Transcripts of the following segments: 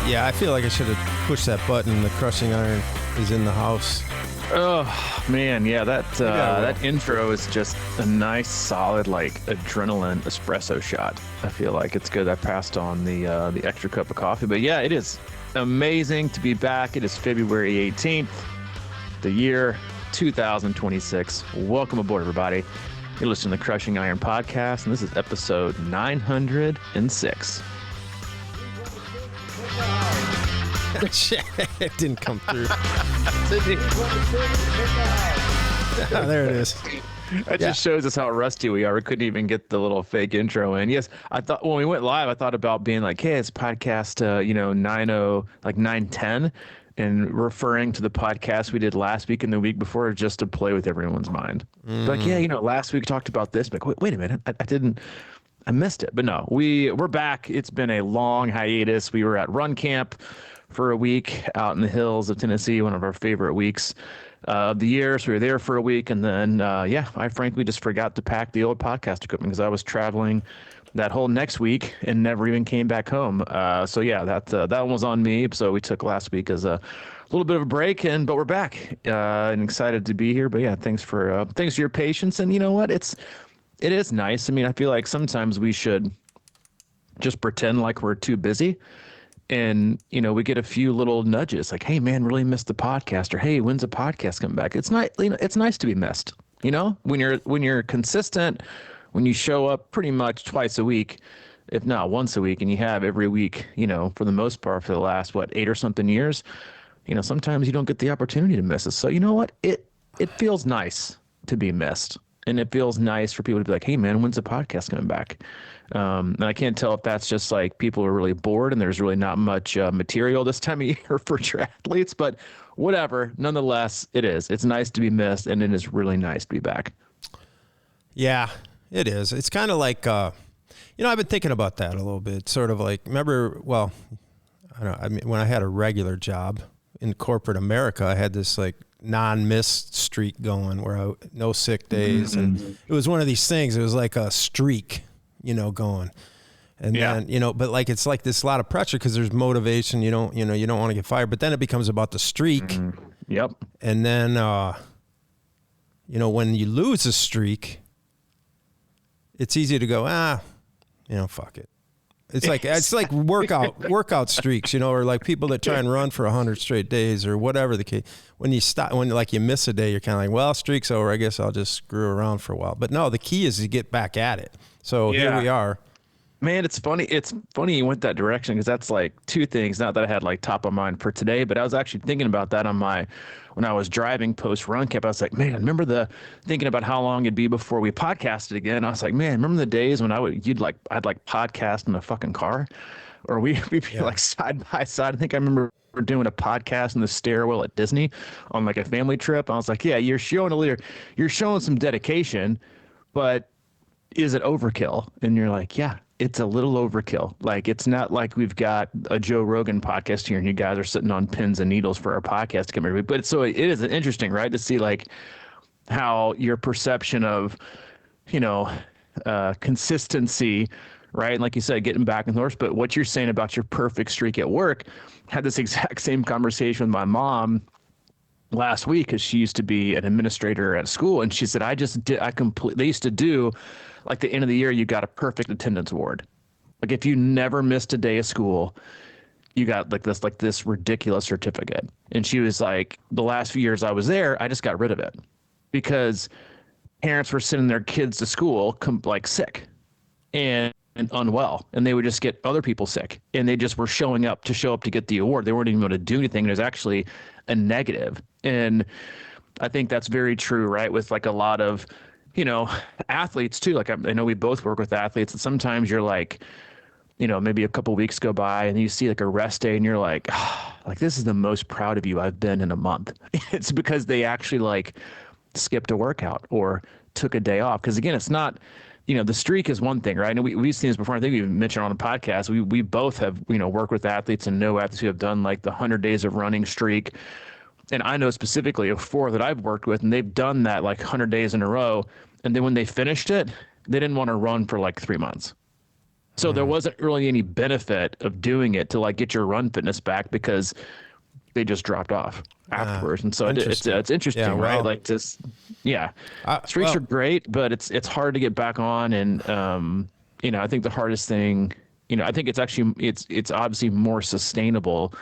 Yeah, I feel like I should have pushed that button. The crushing iron is in the house. Oh man, yeah, that intro is just a nice, solid, like adrenaline espresso shot. I feel like it's good. I passed on the extra cup of coffee, but yeah, it is amazing to be back. It is February 18th, the year 2026. Welcome aboard, everybody. You're listening to the Crushing Iron Podcast, and this is episode 906. It didn't come through. There it is. That just shows us how rusty we are. We couldn't even get the little fake intro in. Yes, I thought when we went live, I thought about being like, hey, it's podcast, 910, and referring to the podcast we did last week and the week before just to play with everyone's mind. Like, yeah, last week we talked about this. Like, wait a minute, I missed it. But no, we're back. It's been a long hiatus. We were at run camp for a week out in the hills of Tennessee, one of our favorite weeks of the year. So we were there for a week. And then, I frankly just forgot to pack the old podcast equipment because I was traveling that whole next week and never even came back home. That one was on me. So we took last week as a little bit of a break, but we're back and excited to be here. But yeah, thanks for your patience. And you know what? It is nice. I mean, I feel like sometimes we should just pretend like we're too busy. And, we get a few little nudges like, hey, man, really missed the podcast, or hey, when's the podcast coming back? It's not, it's nice to be missed, when you're consistent, when you show up pretty much twice a week, if not once a week, and you have every week, for the most part for the last, 8 or something years, sometimes you don't get the opportunity to miss it. So you know what? It feels nice to be missed. And it feels nice for people to be like, hey, man, when's the podcast coming back? And I can't tell if that's just like people are really bored and there's really not much material this time of year for triathletes, but whatever. Nonetheless, it is. It's nice to be missed, and it is really nice to be back. Yeah, it is. It's kind of like, I've been thinking about that a little bit. Sort of like, remember, well, when I had a regular job in corporate America, I had this like non-missed streak going where no sick days. And it was one of these things. It was like a streak, going. And then, but like, it's like this lot of pressure because there's motivation. You don't want to get fired, but then it becomes about the streak. Yep. And then, when you lose a streak, it's easy to go, fuck it. It's like workout streaks, or like people that try and run for 100 straight days or whatever the case. When you you miss a day, you're kind of like, well, streak's over. I guess I'll just screw around for a while. But no, the key is to get back at it. So Here we are. Man, it's funny. It's funny you went that direction because that's like two things. Not that I had like top of mind for today, but I was actually thinking about that when I was driving post run camp. I was like, man, remember thinking about how long it'd be before we podcasted again. I was like, man, remember the days when I'd podcast in the fucking car, or we'd be like side by side. I think I remember doing a podcast in the stairwell at Disney on like a family trip. I was like, yeah, you're showing some dedication, but is it overkill? And you're like, yeah, it's a little overkill. Like, it's not like we've got a Joe Rogan podcast here and you guys are sitting on pins and needles for our podcast to come every. But so it is interesting, right, to see like how your perception of, consistency, right? And like you said, getting back on the horse. But what you're saying about your perfect streak at work, had this exact same conversation with my mom last week because she used to be an administrator at school, and she said, they used to do like the end of the year, you got a perfect attendance award. Like if you never missed a day of school, you got like this ridiculous certificate. And she was like, the last few years I was there, I just got rid of it because parents were sending their kids to school like sick and unwell, and they would just get other people sick, and they just were showing up to get the award. They weren't even able to do anything. It was actually a negative. And I think that's very true, right? With like a lot of, athletes too. Like I know we both work with athletes, and sometimes you're like, maybe a couple of weeks go by and you see like a rest day and you're like, like this is the most proud of you I've been in a month. It's because they actually like skipped a workout or took a day off. Because again, it's not, the streak is one thing, right? And we've seen this before. I think we've mentioned on a podcast. We both have, worked with athletes and know athletes who have done like the 100 days of running streak. And I know specifically of 4 that I've worked with, and they've done that like 100 days in a row. And then when they finished it, they didn't want to run for like 3 months. So there wasn't really any benefit of doing it to like get your run fitness back because they just dropped off afterwards. And so it's interesting, Yeah, right? well, Like just, yeah, streaks are great, but it's hard to get back on. And, I think the hardest thing, I think it's actually, it's obviously more sustainable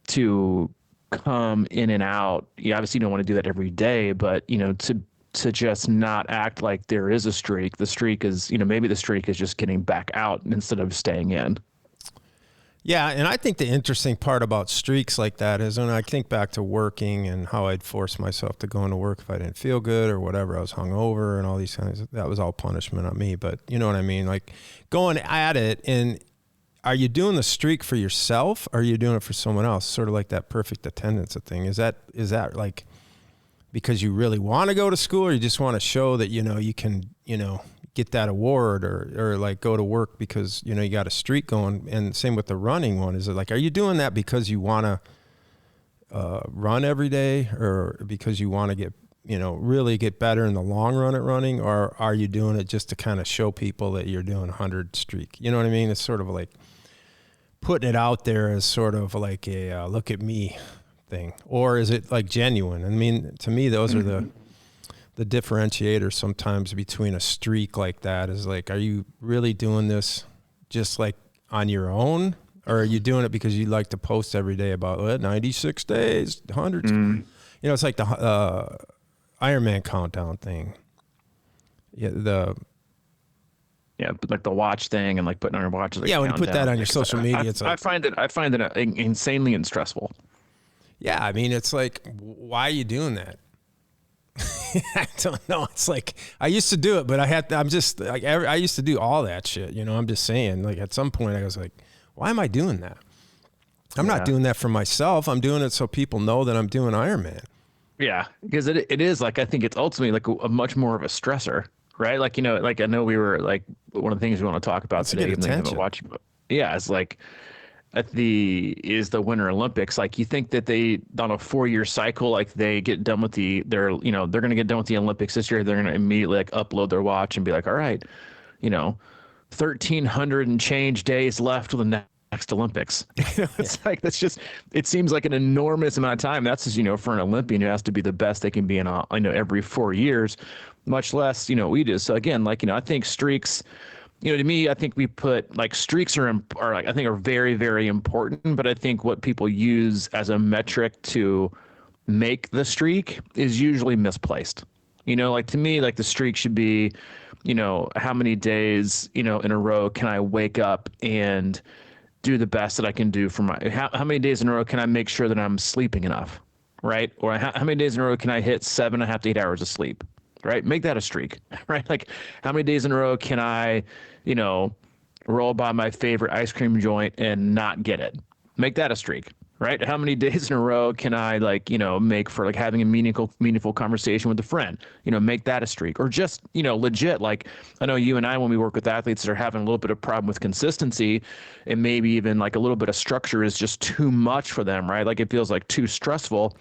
to come in and out. You obviously don't want to do that every day, but, to just not act like there is a streak. The streak is, maybe the streak is just getting back out instead of staying in. Yeah, and I think the interesting part about streaks like that is when I think back to working and how I'd force myself to go into work if I didn't feel good or whatever, I was hungover and all these things. That was all punishment on me, but you know what I mean? Like going at it, and are you doing the streak for yourself or are you doing it for someone else? Sort of like that perfect attendance thing. Is that like because you really want to go to school or you just want to show that, you can, get that award or like go to work because, you got a streak going? And same with the running one. Is it like, are you doing that because you want to run every day or because you want to get, really get better in the long run at running? Or are you doing it just to kind of show people that you're doing 100 streak? You know what I mean? It's sort of like putting it out there as sort of like a look at me thing. Or is it like genuine? I mean, to me, those are the differentiators sometimes between a streak like that is like, are you really doing this just like on your own? Or are you doing it because you like to post every day about 96 days, hundreds? It's like the Ironman countdown thing. Yeah, but like the watch thing and like putting on your watch. Like when you put that on your social media, it's like, I find it insanely stressful. Yeah, I mean, it's like, why are you doing that? I don't know. It's like, I used to do it, but I'm just like, I used to do all that shit. I'm just saying, like at some point I was like, why am I doing that? I'm not doing that for myself. I'm doing it so people know that I'm doing Ironman. Yeah, because it is like, I think it's ultimately like a much more of a stressor, right? Like, like I know we were like, one of the things we want to talk about today, watching, it's like, the Winter Olympics. Like, you think that they on a 4-year cycle, like they get done with they're going to get done with the Olympics this year. They're going to immediately like upload their watch and be like, all right, 1,300 and change days left to the next Olympics. It's like, that's just, it seems like an enormous amount of time. That's just, for an Olympian who has to be the best they can be in every 4 years, much less, we do. So again, like, I think streaks, to me, I think we put like streaks are like, I think are very, very important, but I think what people use as a metric to make the streak is usually misplaced. Like to me, like the streak should be, how many days, in a row can I wake up and do the best that I can do for how many days in a row can I make sure that I'm sleeping enough, right? Or how many days in a row can I hit 7.5 to 8 hours of sleep? Right? Make that a streak, right? Like how many days in a row can I, roll by my favorite ice cream joint and not get it? Make that a streak, right? How many days in a row can I make for like having a meaningful conversation with a friend, make that a streak? Or just, legit, like I know you and I, when we work with athletes that are having a little bit of problem with consistency and maybe even like a little bit of structure is just too much for them, right? Like it feels like too stressful.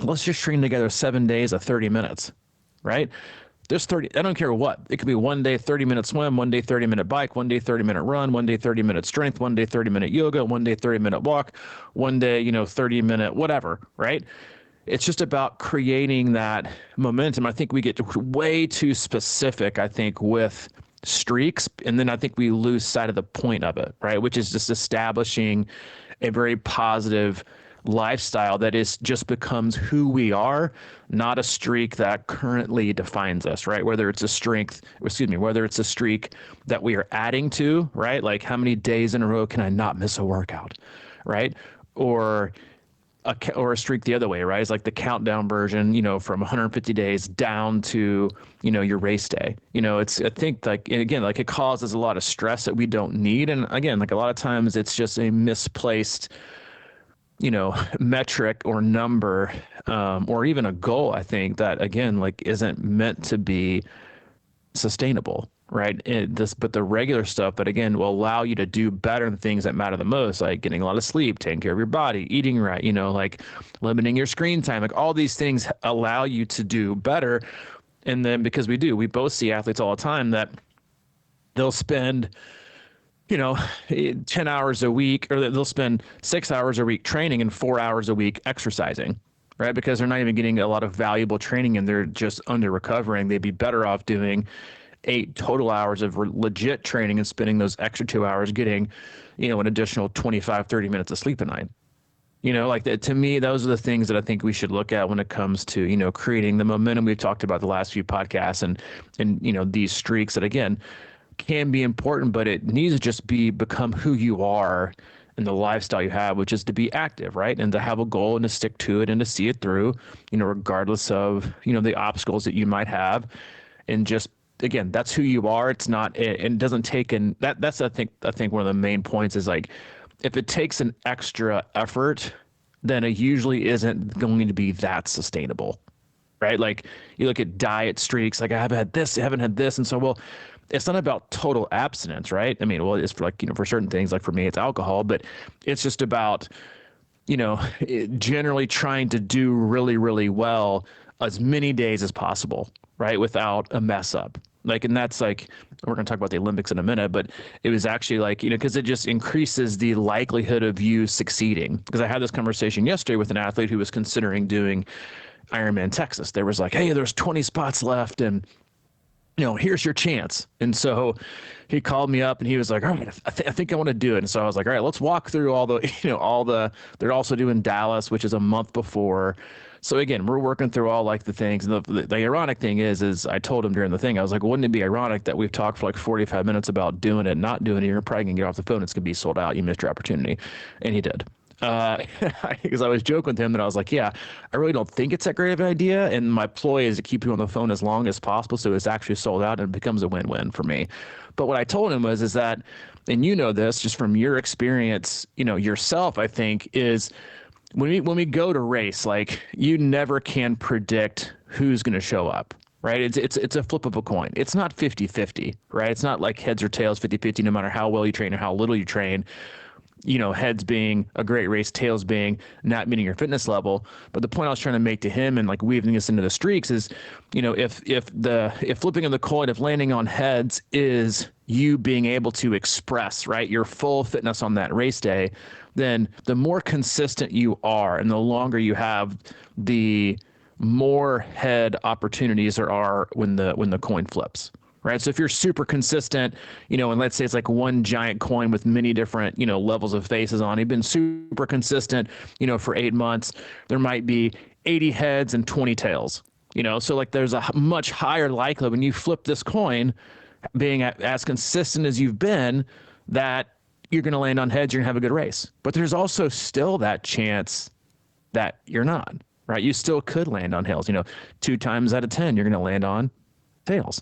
Let's just string together 7 days of 30 minutes. Right? There's 30, I don't care what. It could be one day 30-minute swim, one day 30-minute bike, one day 30-minute run, one day 30-minute strength, one day 30-minute yoga, one day 30-minute walk, one day, 30-minute whatever, right? It's just about creating that momentum. I think we get way too specific, I think, with streaks, and then I think we lose sight of the point of it, right? Which is just establishing a very positive lifestyle that is just becomes who we are, not a streak that currently defines us, right? Whether it's a streak that we are adding to, right? Like how many days in a row can I not miss a workout, right? Or a streak the other way, right? It's like the countdown version, from 150 days down to, your race day. I think like, again, like it causes a lot of stress that we don't need. And again, like a lot of times it's just a misplaced metric or number, or even a goal, I think that again, like isn't meant to be sustainable, right? But the regular stuff that again will allow you to do better in things that matter the most, like getting a lot of sleep, taking care of your body, eating right, like limiting your screen time, like all these things allow you to do better. And then because we both see athletes all the time that they'll spend you know, 10 hours a week, or they'll spend 6 hours a week training and 4 hours a week exercising, right? Because they're not even getting a lot of valuable training and they're just under recovering. They'd be better off doing 8 total hours of legit training and spending those extra 2 hours getting, an additional 25, 30 minutes of sleep a night. Like that, to me, those are the things that I think we should look at when it comes to, creating the momentum we've talked about the last few podcasts and these streaks that, again, can be important, but it needs to just become who you are and the lifestyle you have, which is to be active, right? And to have a goal and to stick to it and to see it through, regardless of, the obstacles that you might have. And just, again, that's who you are. It's not, and it doesn't take that's, I think one of the main points is like, if it takes an extra effort, then it usually isn't going to be that sustainable, right? Like you look at diet streaks, like I haven't had this. And so, well, it's not about total abstinence, right? I mean, well, it's for like, for certain things, like for me, it's alcohol, but it's just about, generally trying to do really, really well as many days as possible, right? Without a mess up. Like, and that's like, we're going to talk about the Olympics in a minute, but it was actually like, because it just increases the likelihood of you succeeding. Because I had this conversation yesterday with an athlete who was considering doing Ironman Texas. There was like, hey, there's 20 spots left and, here's your chance. And so he called me up and he was like, all right, I think I want to do it. And so I was like, all right, let's walk through all the, they're also doing Dallas, which is a month before. So again, we're working through all like the things. And the ironic thing is I told him during the thing, I was like, wouldn't it be ironic that we've talked for like 45 minutes about doing it, not doing it. You're probably gonna get off the phone. It's gonna be sold out. You missed your opportunity. And he did. Because I was joking with him that I was like, yeah, I really don't think it's that great of an idea. And my ploy is to keep you on the phone as long as possible. So it's actually sold out and it becomes a win-win for me. But what I told him is that, and this just from your experience, yourself, I think is when we go to race, like you never can predict who's going to show up. Right. It's a flip of a coin. It's not 50-50, right? It's not like heads or tails 50-50, no matter how well you train or how little you train. Heads being a great race, tails being not meeting your fitness level. But the point I was trying to make to him and like weaving this into the streaks is, if flipping of the coin, if landing on heads is you being able to express, right, your full fitness on that race day, then the more consistent you are and the longer you have, the more head opportunities there are when the coin flips. Right. So if you're super consistent, and let's say it's like one giant coin with many different, levels of faces on, you've been super consistent, for 8 months, there might be 80 heads and 20 tails, so like there's a much higher likelihood when you flip this coin being as consistent as you've been that you're going to land on heads, you're going to have a good race. But there's also still that chance that you're not, right? You still could land on tails, 2 times out of 10, you're going to land on tails.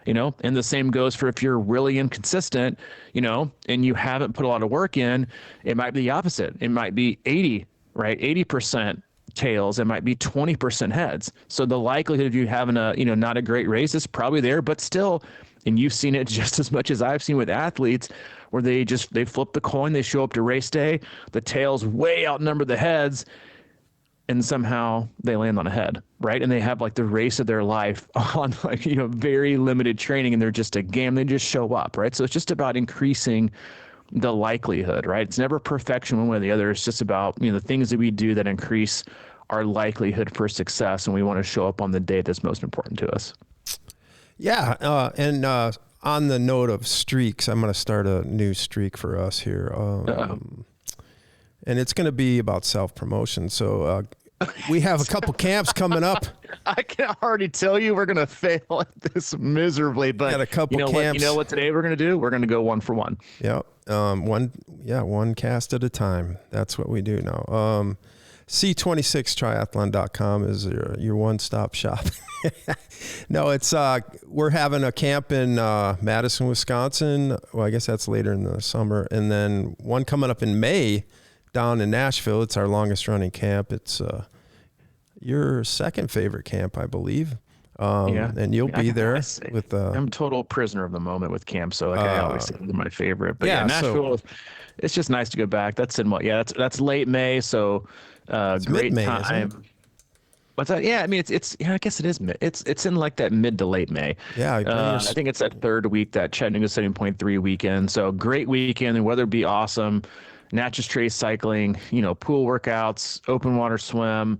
And the same goes for if you're really inconsistent, and you haven't put a lot of work in, it might be the opposite. It might be 80, right? 80% tails. It might be 20% heads. So the likelihood of you having a, not a great race is probably there, but still, and you've seen it just as much as I've seen with athletes where they flip the coin, they show up to race day, the tails way outnumber the heads, and somehow they land on a head, right? And they have like the race of their life on like, very limited training and they're just a game. They just show up, right? So it's just about increasing the likelihood, right? It's never perfection one way or the other. It's just about, the things that we do that increase our likelihood for success. And we want to show up on the day that's most important to us. Yeah. And on the note of streaks, I'm going to start a new streak for us here. And it's going to be about self-promotion. So we have a couple camps coming up. I can already tell you we're going to fail at this miserably. But got a couple camps. What today we're going to do? We're going to go 1 for 1. Yeah. One cast at a time. That's what we do now. C26triathlon.com is your one-stop shop. No, it's we're having a camp in Madison, Wisconsin. Well, I guess that's later in the summer. And then one coming up in May down in Nashville. It's our longest running camp. It's your second favorite camp, I believe. And you'll be there with I'm a total prisoner of the moment with camp, so like I always say they're my favorite. But Nashville, it's just nice to go back. That's in that's late May, so great mid-May, time. What's that? Yeah, I mean it's yeah, I guess it is mid. It's in like that mid to late May. Yeah, bring your I think it's that third week, that Chattanooga 7.3 weekend. So great weekend. The weather be awesome. Natchez Trace cycling, pool workouts, open water swim.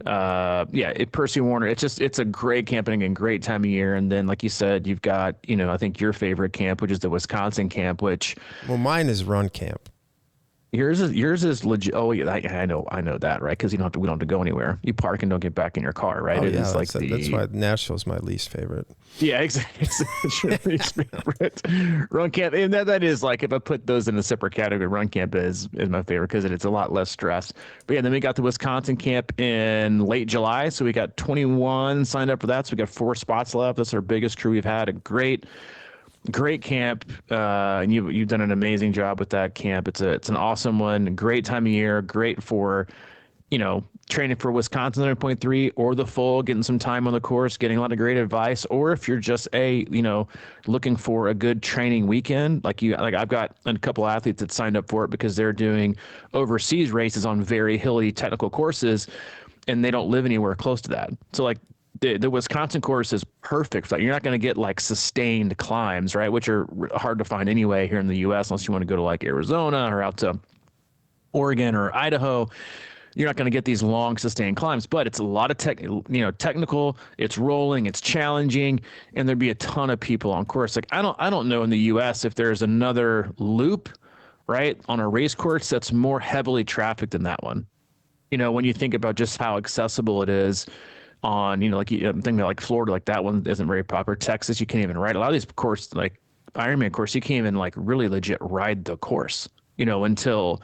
Yeah, Percy Warner. It's a great camping and great time of year. And then, like you said, you've got, I think your favorite camp, which is the Wisconsin camp, which Well, mine is run camp. yours is legit. Oh yeah, I know that, right? Because we don't have to go anywhere. You park and don't get back in your car, right? Oh It yeah, is like that's why Nashville's my least favorite. yeah, exactly. It's your least favorite. Run camp, and that is like, if I put those in a separate category, run camp is my favorite because it's a lot less stress. But yeah, then we got the Wisconsin camp in late July, so we got 21 signed up for that. So we got 4 spots left. That's our biggest crew we've had. A great camp, and you've done an amazing job with that camp. It's an awesome one. Great time of year. Great for, training for Wisconsin 9.3 or the full, getting some time on the course, getting a lot of great advice. Or if you're just looking for a good training weekend, like I've got a couple athletes that signed up for it because they're doing overseas races on very hilly technical courses, and they don't live anywhere close to that. So like, the Wisconsin course is perfect. Like, you're not going to get like sustained climbs, right? Which are hard to find anyway here in the U.S. unless you want to go to like Arizona or out to Oregon or Idaho. You're not going to get these long sustained climbs, but it's a lot of technical. It's rolling, it's challenging, and there'd be a ton of people on course. Like I don't know in the U.S. if there's another loop, right, on a race course that's more heavily trafficked than that one. When you think about just how accessible it is. On, like I'm thinking like Florida, like that one isn't very popular. Texas, you can't even ride. A lot of these courses, like Ironman course, you can't even like really legit ride the course, until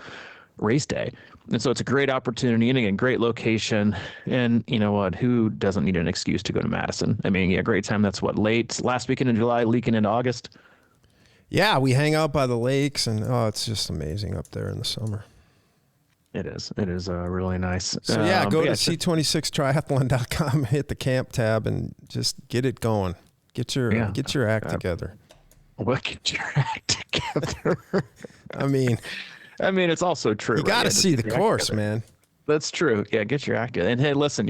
race day. And so it's a great opportunity, and again, great location. And you know what? Who doesn't need an excuse to go to Madison? I mean, yeah, great time. That's what, last weekend in July, leaking into August. Yeah, we hang out by the lakes, and it's just amazing up there in the summer. It is really nice. So yeah, go to c26triathlon.com, hit the camp tab, and just get it going. Get your act together. What, get your act together? I mean, it's also true. You got to see the course, man. That's true. Yeah, get your act together. And hey, listen,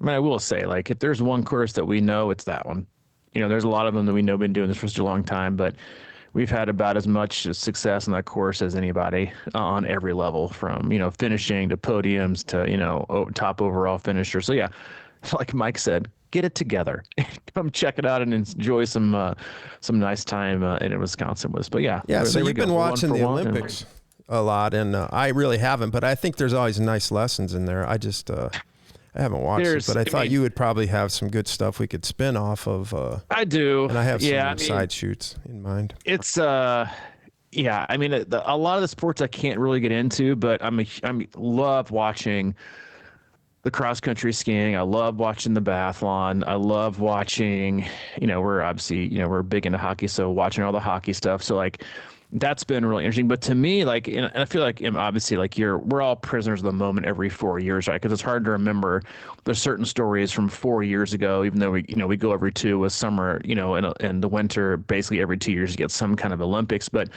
I will say, like, if there's one course that we know, it's that one. There's a lot of them that we know been doing this for such a long time, but we've had about as much success in that course as anybody on every level, from, finishing to podiums to, top overall finisher. So yeah, like Mike said, get it together. Come check it out and enjoy some nice time in Wisconsin with us. But yeah. Yeah, so you've been watching the Olympics a lot, and I really haven't, but I think there's always nice lessons in there. I just... I haven't watched it, but I thought you would probably have some good stuff we could spin off of. I do. And I have some side shoots in mind. It's, a lot of the sports I can't really get into, but I love watching the cross country skiing. I love watching the biathlon. I love watching, we're obviously, we're big into hockey, so watching all the hockey stuff. So like, that's been really interesting. But to me, like, and I feel like obviously, like, we're all prisoners of the moment every 4 years, right? Because it's hard to remember. There's certain stories from 4 years ago, even though we go every 2 with summer, and the winter, basically every 2 years you get some kind of Olympics. But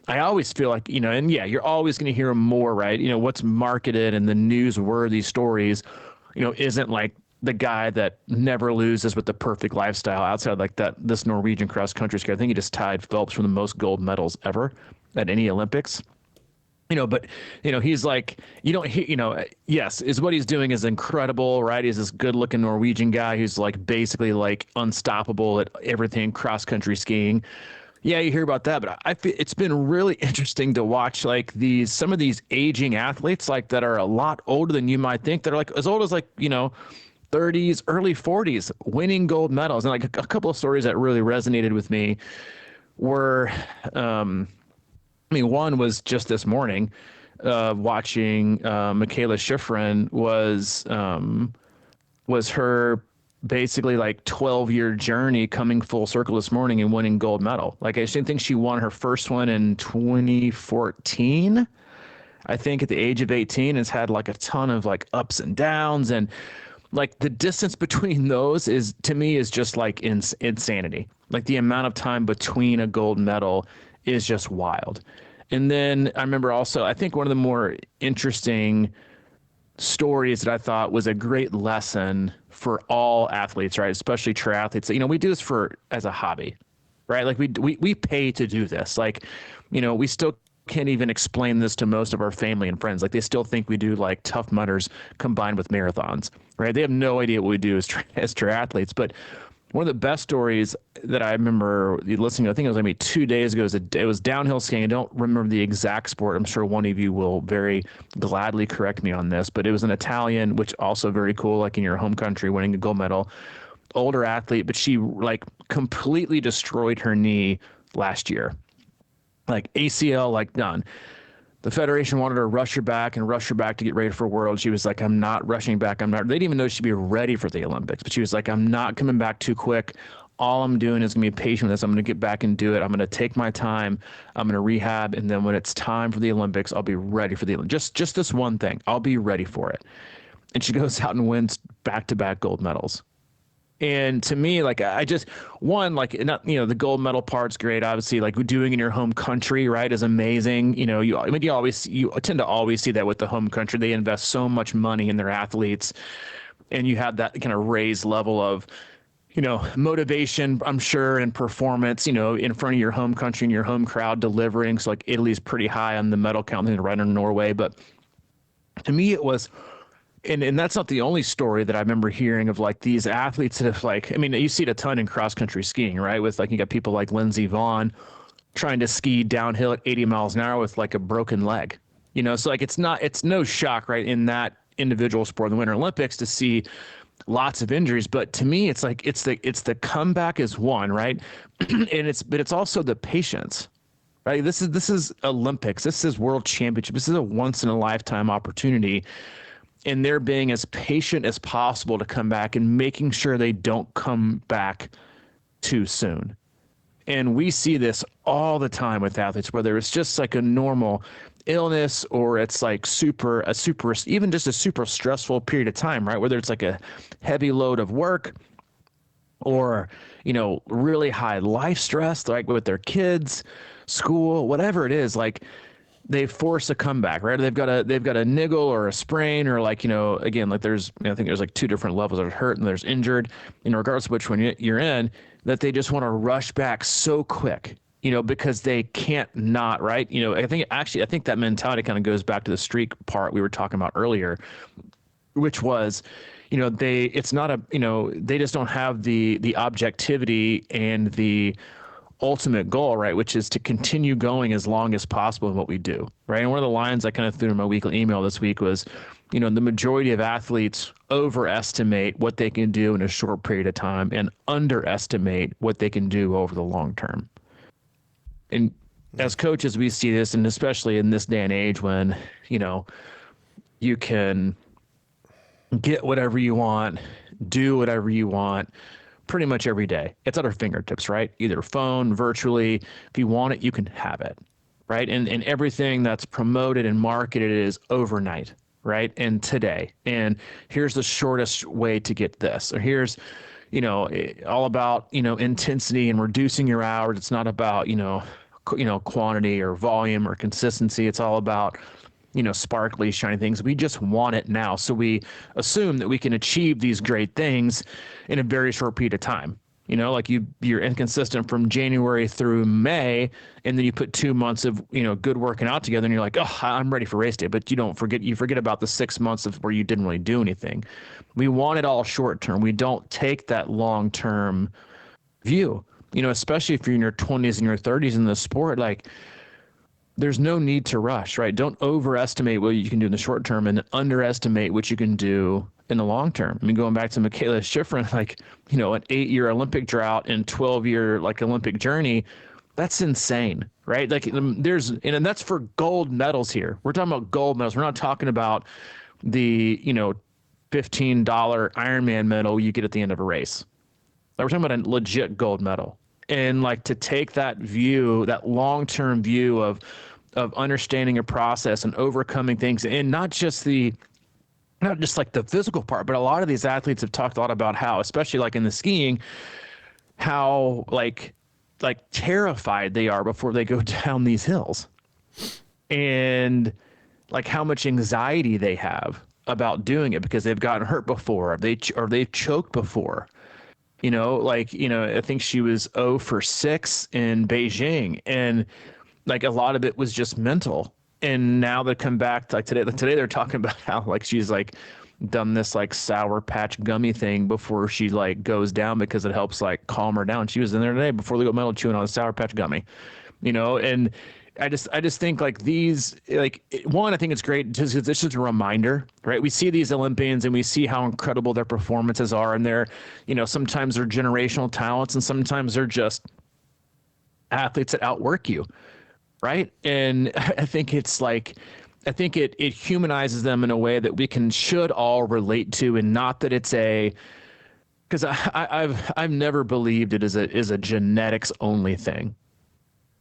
I always feel like, and yeah, you're always going to hear more, right? What's marketed and the newsworthy stories, isn't like the guy that never loses with the perfect lifestyle outside like that. This Norwegian cross country skier, I think he just tied Phelps for the most gold medals ever at any Olympics. But he's like, yes, is what he's doing is incredible, right? He's this good looking Norwegian guy who's like basically like unstoppable at everything cross country skiing. Yeah, you hear about that, but I feel it's been really interesting to watch like some of these aging athletes like that are a lot older than you might think. That are like as old as like 30s, early 40s, winning gold medals. And like a couple of stories that really resonated with me were, one was just this morning, watching Michaela Schifrin was her basically like 12-year journey coming full circle this morning and winning gold medal. Like I think she won her first one in 2014. I think at the age of 18, has had like a ton of like ups and downs, and like the distance between those is just like insanity. Like the amount of time between a gold medal is just wild. And then I remember also, I think one of the more interesting stories that I thought was a great lesson for all athletes, right? Especially triathletes. You know, we do this as a hobby, right? Like we pay to do this. Like, you know, we still can't even explain this to most of our family and friends. Like they still think we do like Tough Mudders combined with marathons, right? They have no idea what we do as triathletes. But one of the best stories that I remember listening to, I think it was maybe 2 days ago, it was downhill skiing. I don't remember the exact sport. I'm sure one of you will very gladly correct me on this, but it was an Italian, which also very cool, like in your home country, winning a gold medal, older athlete, but she like completely destroyed her knee last year. Like ACL, like done. The federation wanted her to rush her back to get ready for World. She was like, I'm not rushing back. They didn't even know she'd be ready for the Olympics, but she was like, I'm not coming back too quick. All I'm doing is going to be patient with this. I'm going to get back and do it. I'm going to take my time. I'm going to rehab. And then when it's time for the Olympics, I'll be ready for the Olympics. Just this one thing. I'll be ready for it. And she goes out and wins back-to-back gold medals. And to me, like not, you know, the gold medal part's great. Obviously, like doing in your home country, right, is amazing. You know, you tend to always see that with the home country. They invest so much money in their athletes, and you have that kind of raised level of, you know, motivation, I'm sure, and performance, you know, in front of your home country and your home crowd delivering. So like Italy's pretty high on the medal count, and right on Norway. But to me, it was. And that's not the only story that I remember hearing of like these athletes that have like, I mean, you see it a ton in cross country skiing, right? With like, you got people like Lindsey Vonn trying to ski downhill at 80 miles an hour with like a broken leg, you know? So like, it's no shock, right, in that individual sport, the Winter Olympics, to see lots of injuries. But to me, it's like, it's the comeback is one, right? But it's also the patience, right? This is Olympics. This is World Championship. This is a once in a lifetime opportunity. And they're being as patient as possible to come back and making sure they don't come back too soon. And we see this all the time with athletes, whether it's just like a normal illness or it's like even just a super stressful period of time, right? Whether it's like a heavy load of work or, you know, really high life stress, like with their kids, school, whatever it is, like, they force a comeback, right? They've got a niggle or a sprain, or like, you know, again, like I think there's like two different levels of hurt and there's injured, you know, regardless of which one you're in, that they just want to rush back so quick, you know, because they can't not, right? You know, I think that mentality kind of goes back to the streak part we were talking about earlier, which was, you know, they just don't have the objectivity and the ultimate goal, right, which is to continue going as long as possible in what we do, right? And one of the lines I kind of threw in my weekly email this week was, you know, the majority of athletes overestimate what they can do in a short period of time and underestimate what they can do over the long term. And as coaches, we see this, and especially in this day and age when, you know, you can get whatever you want, do whatever you want, pretty much every day. It's at our fingertips, right? Either phone, virtually. If you want it, you can have it, right? And everything that's promoted and marketed is overnight, right? And today. And here's the shortest way to get this. Or here's, you know, all about, you know, intensity and reducing your hours. It's not about, you know, quantity or volume or consistency. It's all about, you know, sparkly, shiny things. We just want it now. So we assume that we can achieve these great things in a very short period of time. You know, like you're inconsistent from January through May, and then you put 2 months of, you know, good working out together, and you're like, oh, I'm ready for race day. But you forget about the 6 months of where you didn't really do anything. We want it all short term. We don't take that long term view, you know, especially if you're in your 20s and your 30s in the sport. Like, there's no need to rush, right? Don't overestimate what you can do in the short term and underestimate what you can do in the long term. I mean, going back to Michaela Schifrin, like, you know, an 8-year Olympic drought and 12-year like Olympic journey, that's insane, right? Like and that's for gold medals here. We're talking about gold medals. We're not talking about the, you know, $15 Ironman medal you get at the end of a race. Like, we're talking about a legit gold medal. And like to take that view, that long-term view of understanding a process and overcoming things, and not just like the physical part, but a lot of these athletes have talked a lot about how, especially like in the skiing, how like terrified they are before they go down these hills, and like how much anxiety they have about doing it because they've gotten hurt before, or they've choked before. I think she was 0 for 6 in Beijing, and like a lot of it was just mental. And now they come back to, like today they're talking about how like she's like done this like Sour Patch gummy thing before she like goes down because it helps like calm her down. She was in there today before the gold medal chewing on a Sour Patch gummy, and I just think like these, like, one, I think it's great just 'cause it's just a reminder, right? We see these Olympians and we see how incredible their performances are, and they're, sometimes they're generational talents and sometimes they're just athletes that outwork you, right? And I think it humanizes them in a way that we should all relate to, and not that it's because I've never believed it is a genetics only thing.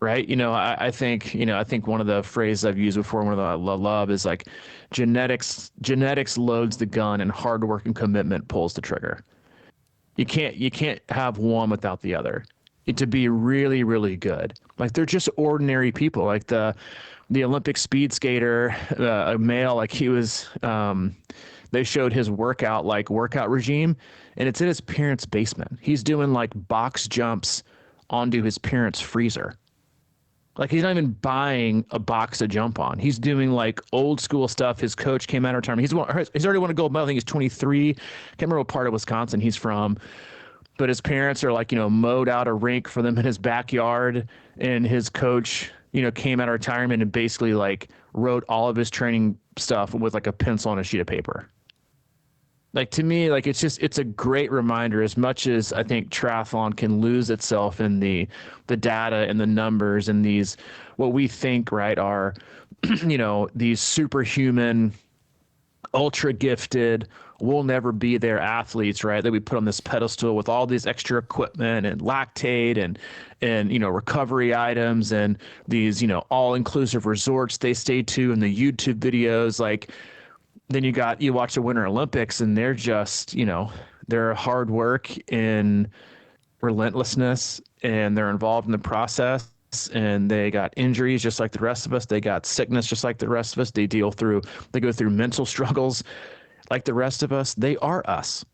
Right. I think one of the phrases I've used before, one of the I love is like genetics loads the gun and hard work and commitment pulls the trigger. You can't have one without the other. To be really, really good. Like they're just ordinary people. Like the Olympic speed skater, a male, like he was, they showed his workout regime, and it's in his parents' basement. He's doing like box jumps onto his parents' freezer. Like he's not even buying a box to jump on. He's doing like old school stuff. His coach came out of retirement. He's already won a gold medal. I think he's 23. Can't remember what part of Wisconsin he's from. But his parents are like, mowed out a rink for them in his backyard. And his coach, came out of retirement and basically like wrote all of his training stuff with like a pencil on a sheet of paper. Like to me, like it's a great reminder. As much as I think triathlon can lose itself in the data and the numbers and these, what we think, right, are, these superhuman, ultra gifted, will never be there athletes, right, that we put on this pedestal with all these extra equipment and lactate and recovery items and these, all inclusive resorts they stay to, and the YouTube videos. Like, then you watch the Winter Olympics and they're just, they're hard work and relentlessness, and they're involved in the process, and they got injuries just like the rest of us. They got sickness just like the rest of us. They go through mental struggles like the rest of us. They are us,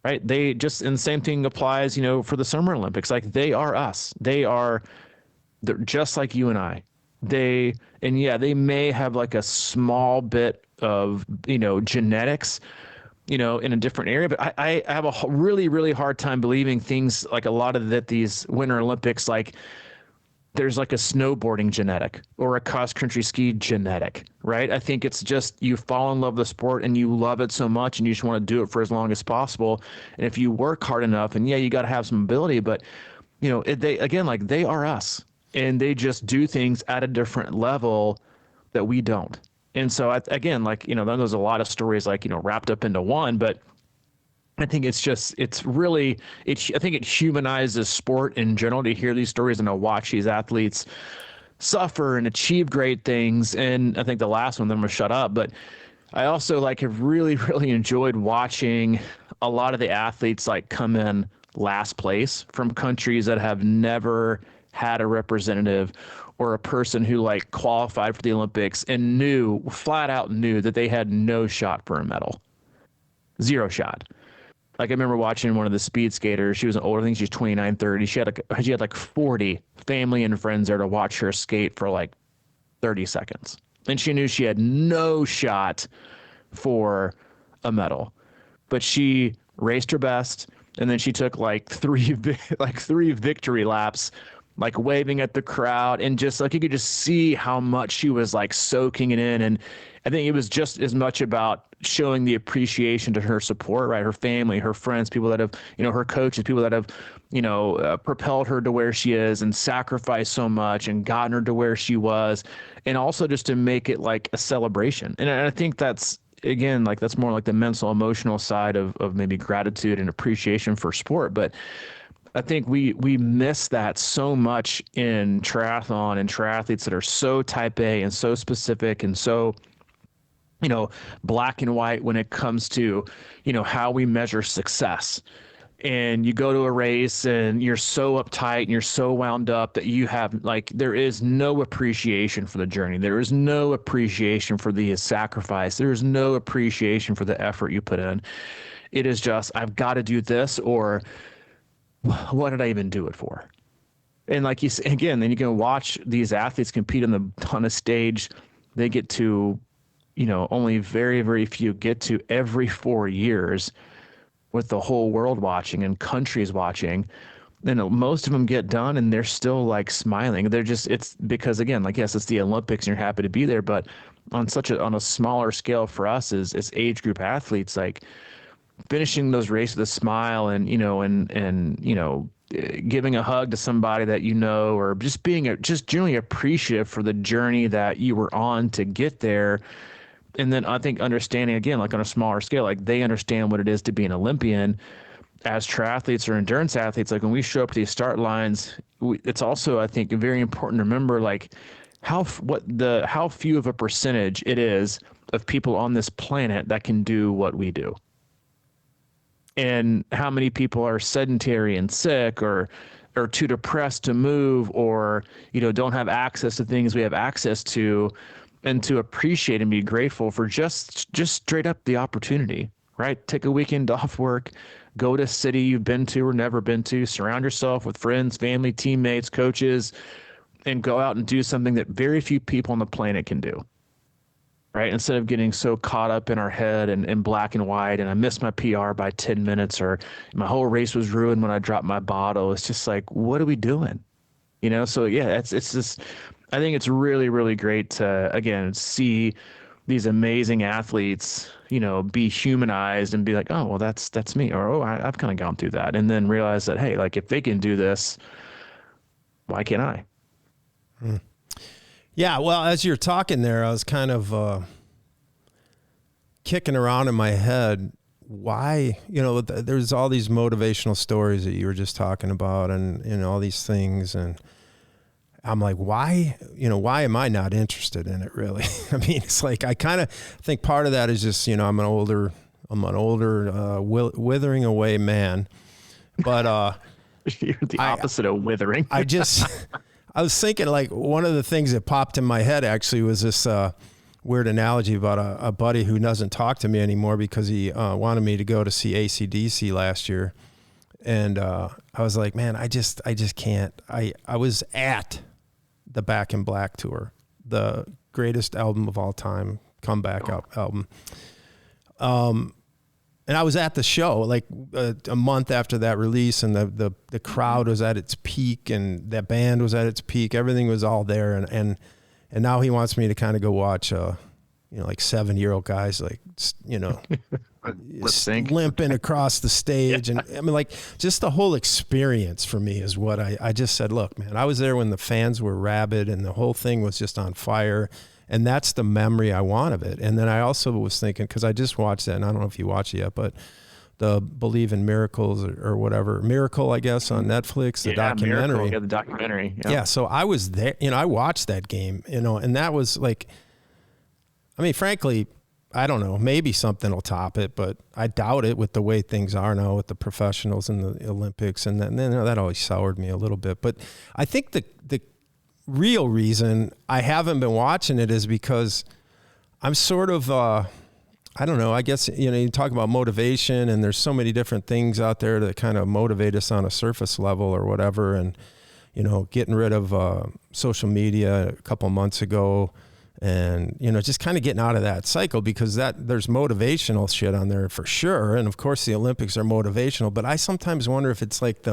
right? And the same thing applies, for the Summer Olympics. Like they are us. They're just like you and I. They may have like a small bit of, genetics, in a different area, but I have a really, really hard time believing things like a lot of these Winter Olympics, like there's like a snowboarding genetic or a cross country ski genetic, right? I think it's just, you fall in love with the sport and you love it so much and you just want to do it for as long as possible. And if you work hard enough, and you got to have some ability, but they are us. And they just do things at a different level that we don't. And so there's a lot of stories like, wrapped up into one, but I think I think it humanizes sport in general to hear these stories and to watch these athletes suffer and achieve great things. And I think the last one, then I'm gonna shut up, but I also have really, really enjoyed watching a lot of the athletes come in last place from countries that have never had a representative or a person who qualified for the Olympics and flat out knew that they had no shot for a medal. Zero shot. I remember watching one of the speed skaters. She was an older, I think she's 29, 30. She had 40 family and friends there to watch her skate for 30 seconds. And she knew she had no shot for a medal. But she raced her best, and then she took three victory laps, waving at the crowd, and just you could just see how much she was soaking it in. And I think it was just as much about showing the appreciation to her support, right? Her family, her friends, people that have, her coaches, people that have, propelled her to where she is and sacrificed so much and gotten her to where she was. And also just to make it a celebration. And I think that's, again, that's more the mental, emotional side of maybe gratitude and appreciation for sport. But I think we miss that so much in triathlon and triathletes that are so type A and so specific and so, black and white when it comes to, how we measure success. and you go to a race and you're so uptight and you're so wound up that you have like, there is no appreciation for the journey. There is no appreciation for the sacrifice. There is no appreciation for the effort you put in. It is just, I've got to do this, or what did I even do it for? And like you say, again, then you can watch these athletes compete on a stage. They get to, only very, very few get to every 4 years, with the whole world watching and countries watching. And most of them get done and they're still like smiling. They're just, it's because, again, like, yes, it's the Olympics and you're happy to be there, but on a smaller scale for us as age group athletes, like finishing those races with a smile and, giving a hug to somebody that, or just being just generally appreciative for the journey that you were on to get there. And then I think understanding, again, like on a smaller scale, like they understand what it is to be an Olympian. As triathletes or endurance athletes, like when we show up to these start lines, it's also, I think, very important to remember like how few of a percentage it is of people on this planet that can do what we do. And how many people are sedentary and sick, or too depressed to move, or, don't have access to things we have access to, and to appreciate and be grateful for just straight up the opportunity, right? Take a weekend off work, go to a city you've been to or never been to, surround yourself with friends, family, teammates, coaches, and go out and do something that very few people on the planet can do, right? Instead of getting so caught up in our head and black and white, and I missed my PR by 10 minutes, or my whole race was ruined when I dropped my bottle. It's just like, what are we doing? So yeah, it's just, I think it's really, really great to, again, see these amazing athletes, be humanized and be like, oh, well, that's me. Or, oh, I've kind of gone through that. And then realize that, hey, like if they can do this, why can't I? Yeah. Well, as you're talking there, I was kind of kicking around in my head why, there's all these motivational stories that you were just talking about, and, all these things. And I'm like, why am I not interested in it really? I mean, it's like, I kind of think part of that is just, I'm an older, withering away man, but, you're the opposite of withering. I was thinking, like, one of the things that popped in my head actually was this, weird analogy about a buddy who doesn't talk to me anymore because he, wanted me to go to see AC/DC last year. And, I was like, man, I just can't. I was at the Back in Black tour, the greatest album of all time, comeback album. And I was at the show like a month after that release, and the crowd was at its peak, and that band was at its peak. Everything was all there. And now he wants me to kind of go watch, like 7-year-old guys, like, limping across the stage. And I mean, like, just the whole experience for me is what I just said, look, man, I was there when the fans were rabid and the whole thing was just on fire. And that's the memory I want of it. And then I also was thinking, because I just watched that, and I don't know if you watched it yet, but the Believe in Miracles or whatever, Miracle, I guess, on Netflix, the documentary. Miracle, yeah, the documentary. Yeah, so I was there, I watched that game, and that was like, I mean, frankly, I don't know, maybe something will top it, but I doubt it with the way things are now with the professionals and the Olympics. And then that always soured me a little bit. But I think the real reason I haven't been watching it is because I'm sort of, I don't know, I guess, you talk about motivation, and there's so many different things out there that kind of motivate us on a surface level or whatever. And, getting rid of social media a couple months ago, and, just kind of getting out of that cycle, because there's motivational shit on there for sure. And of course the Olympics are motivational, but I sometimes wonder if it's like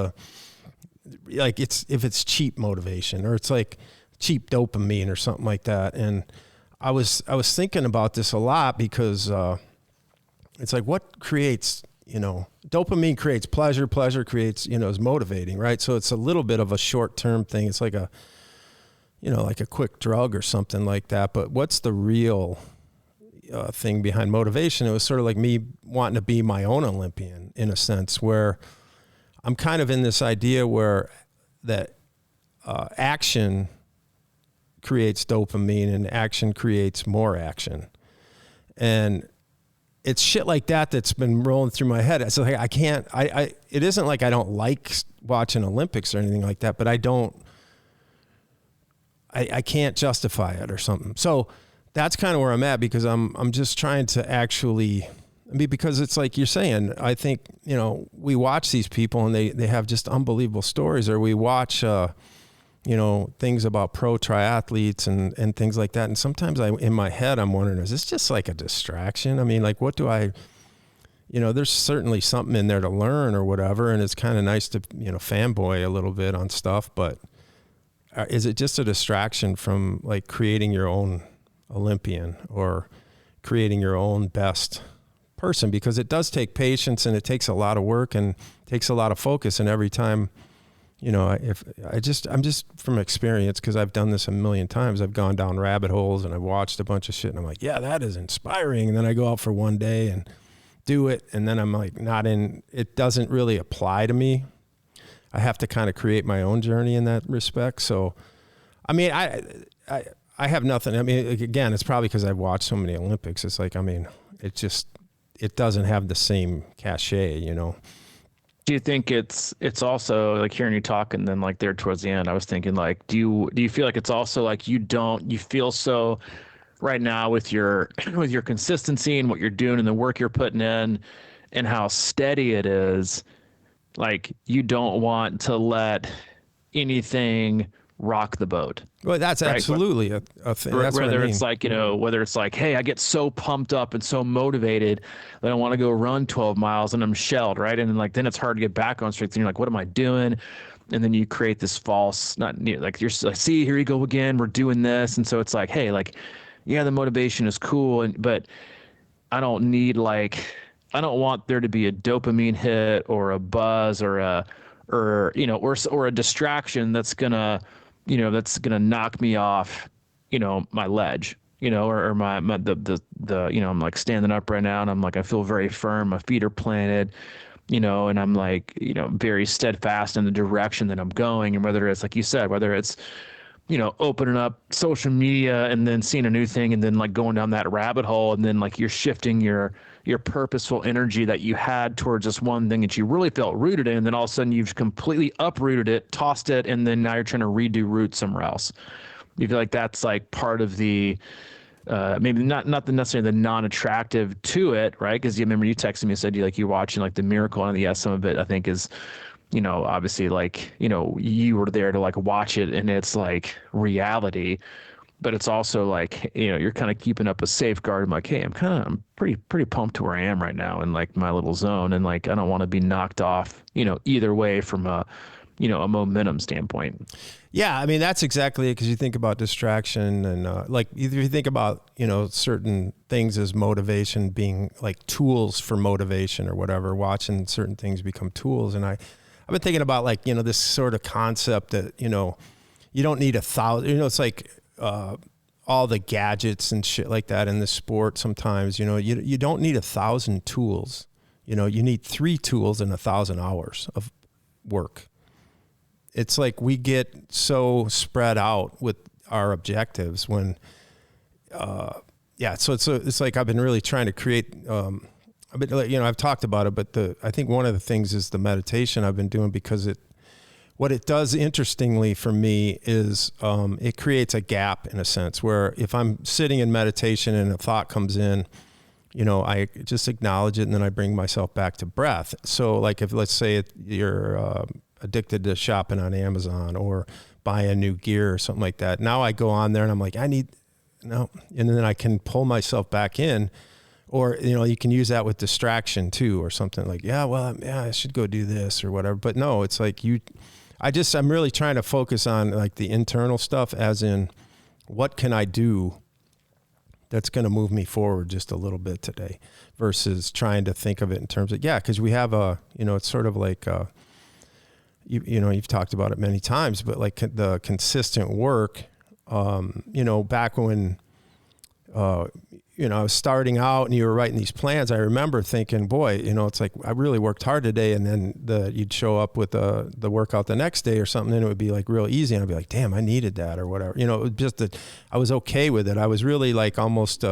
if it's cheap motivation, or it's like cheap dopamine or something like that. And I was thinking about this a lot, because it's like, what creates, dopamine creates pleasure creates, is motivating, right? So it's a little bit of a short-term thing. It's like like a quick drug or something like that. But what's the real thing behind motivation? It was sort of like me wanting to be my own Olympian, in a sense, where I'm kind of in this idea where that action creates dopamine, and action creates more action. And it's shit like that that's been rolling through my head. So like, I can't, it isn't like I don't like watching Olympics or anything like that, but I can't justify it or something. So that's kind of where I'm at, because I'm just trying to actually, because it's like you're saying, I think, we watch these people and they have just unbelievable stories, or we watch, things about pro triathletes and things like that. And sometimes in my head, I'm wondering, is this just like a distraction? I mean, like, what do there's certainly something in there to learn or whatever. And it's kind of nice to, fanboy a little bit on stuff, but is it just a distraction from like creating your own Olympian or creating your own best person? Because it does take patience and it takes a lot of work and takes a lot of focus. And every time, I'm just from experience, because I've done this a million times. I've gone down rabbit holes and I've watched a bunch of shit and I'm like, yeah, that is inspiring. And then I go out for one day and do it. And then I'm like, it doesn't really apply to me. I have to kind of create my own journey in that respect. So, I mean, I have nothing. I mean, again, it's probably because I've watched so many Olympics. It's like, I mean, it doesn't have the same cachet, Do you think it's also like hearing you talk, and then like there towards the end, I was thinking like, do you feel like it's also like you feel so right now with your consistency and what you're doing and the work you're putting in and how steady it is, like you don't want to let anything rock the boat? Well, that's right? Absolutely a thing. That's whether what I mean. It's like, whether it's like, hey, I get so pumped up and so motivated that I want to go run 12 miles and I'm shelled, right? And then it's hard to get back on strength. And you're like, what am I doing? And then you create this false, you're like, see, here you go again. We're doing this. And so it's like, hey, like, yeah, the motivation is cool. But I don't want there to be a dopamine hit or a buzz or a distraction that's gonna knock me off, my ledge, or my I'm like standing up right now and I'm like, I feel very firm. My feet are planted, and I'm like, very steadfast in the direction that I'm going. And whether it's like you said, whether it's, opening up social media and then seeing a new thing and then like going down that rabbit hole, and then like you're shifting your purposeful energy that you had towards this one thing that you really felt rooted in, and then all of a sudden you've completely uprooted it, tossed it, and then now you're trying to redo root somewhere else. You feel like that's like part of the maybe not necessarily the non-attractive to it, right? Because you remember you texted me and said you're watching like The Miracle, and yes, some of it I think is, obviously like, you were there to like watch it and it's like reality, but it's also like, you're kind of keeping up a safeguard. I'm like, hey, I'm pretty pumped to where I am right now in like my little zone. And like, I don't want to be knocked off, either way from a momentum standpoint. Yeah. I mean, that's exactly it. Cause you think about distraction and like either you think about, certain things as motivation being like tools for motivation or whatever, watching certain things become tools. And I've been thinking about like, this sort of concept that, you don't need 1,000, it's like, all the gadgets and shit like that in the sport. Sometimes, you don't need 1,000 tools, you need 3 tools and 1,000 hours of work. It's like we get so spread out with our objectives when, so it's like I've been really trying to create, I've talked about it, but I think one of the things is the meditation I've been doing, because what it does interestingly for me is it creates a gap in a sense where if I'm sitting in meditation and a thought comes in, I just acknowledge it and then I bring myself back to breath. So like if let's say you're addicted to shopping on Amazon or buying new gear or something like that. Now I go on there and I'm like, and then I can pull myself back in. Or, you can use that with distraction too, or something like, I should go do this or whatever. But no, it's like I'm really trying to focus on like the internal stuff, as in what can I do that's going to move me forward just a little bit today, versus trying to think of it in terms of, because we have it's sort of like, you've talked about it many times, but like the consistent work, back when, I was starting out and you were writing these plans, I remember thinking, boy, it's like I really worked hard today. And then you'd show up with the workout the next day or something, and it would be like real easy. And I'd be like, damn, I needed that or whatever. It was just that I was okay with it. I was really like almost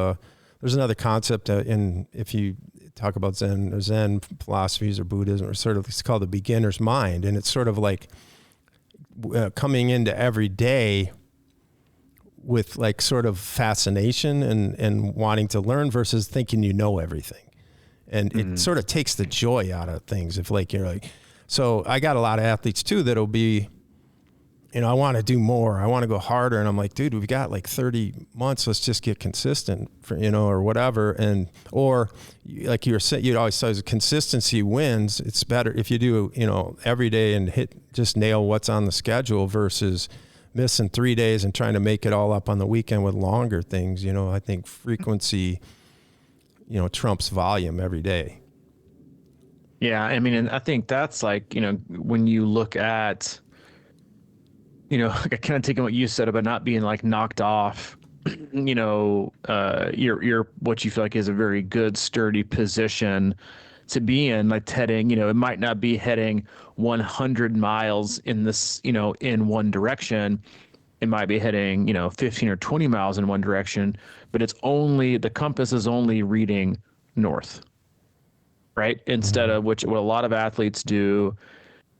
there's another concept if you talk about Zen philosophies or Buddhism, or sort of, it's called the beginner's mind. And it's sort of like coming into every day with like sort of fascination and wanting to learn versus thinking you know everything. And it sort of takes the joy out of things. If like, you're like, so I got a lot of athletes too, that'll be, I want to do more. I want to go harder. And I'm like, dude, we've got like 30 months. Let's just get consistent for, or whatever. Or like you'd always say, consistency wins. It's better if you do, every day and just nail what's on the schedule versus missing 3 days and trying to make it all up on the weekend with longer things. I think frequency, trumps volume every day. Yeah. I mean, and I think that's like, when you look at, I kind of taking what you said about not being like knocked off, you're what you feel like is a very good, sturdy position to be in, like heading, it might not be heading 100 miles in this, in one direction. It might be heading, 15 or 20 miles in one direction, but the compass is only reading north, right? Instead of what a lot of athletes do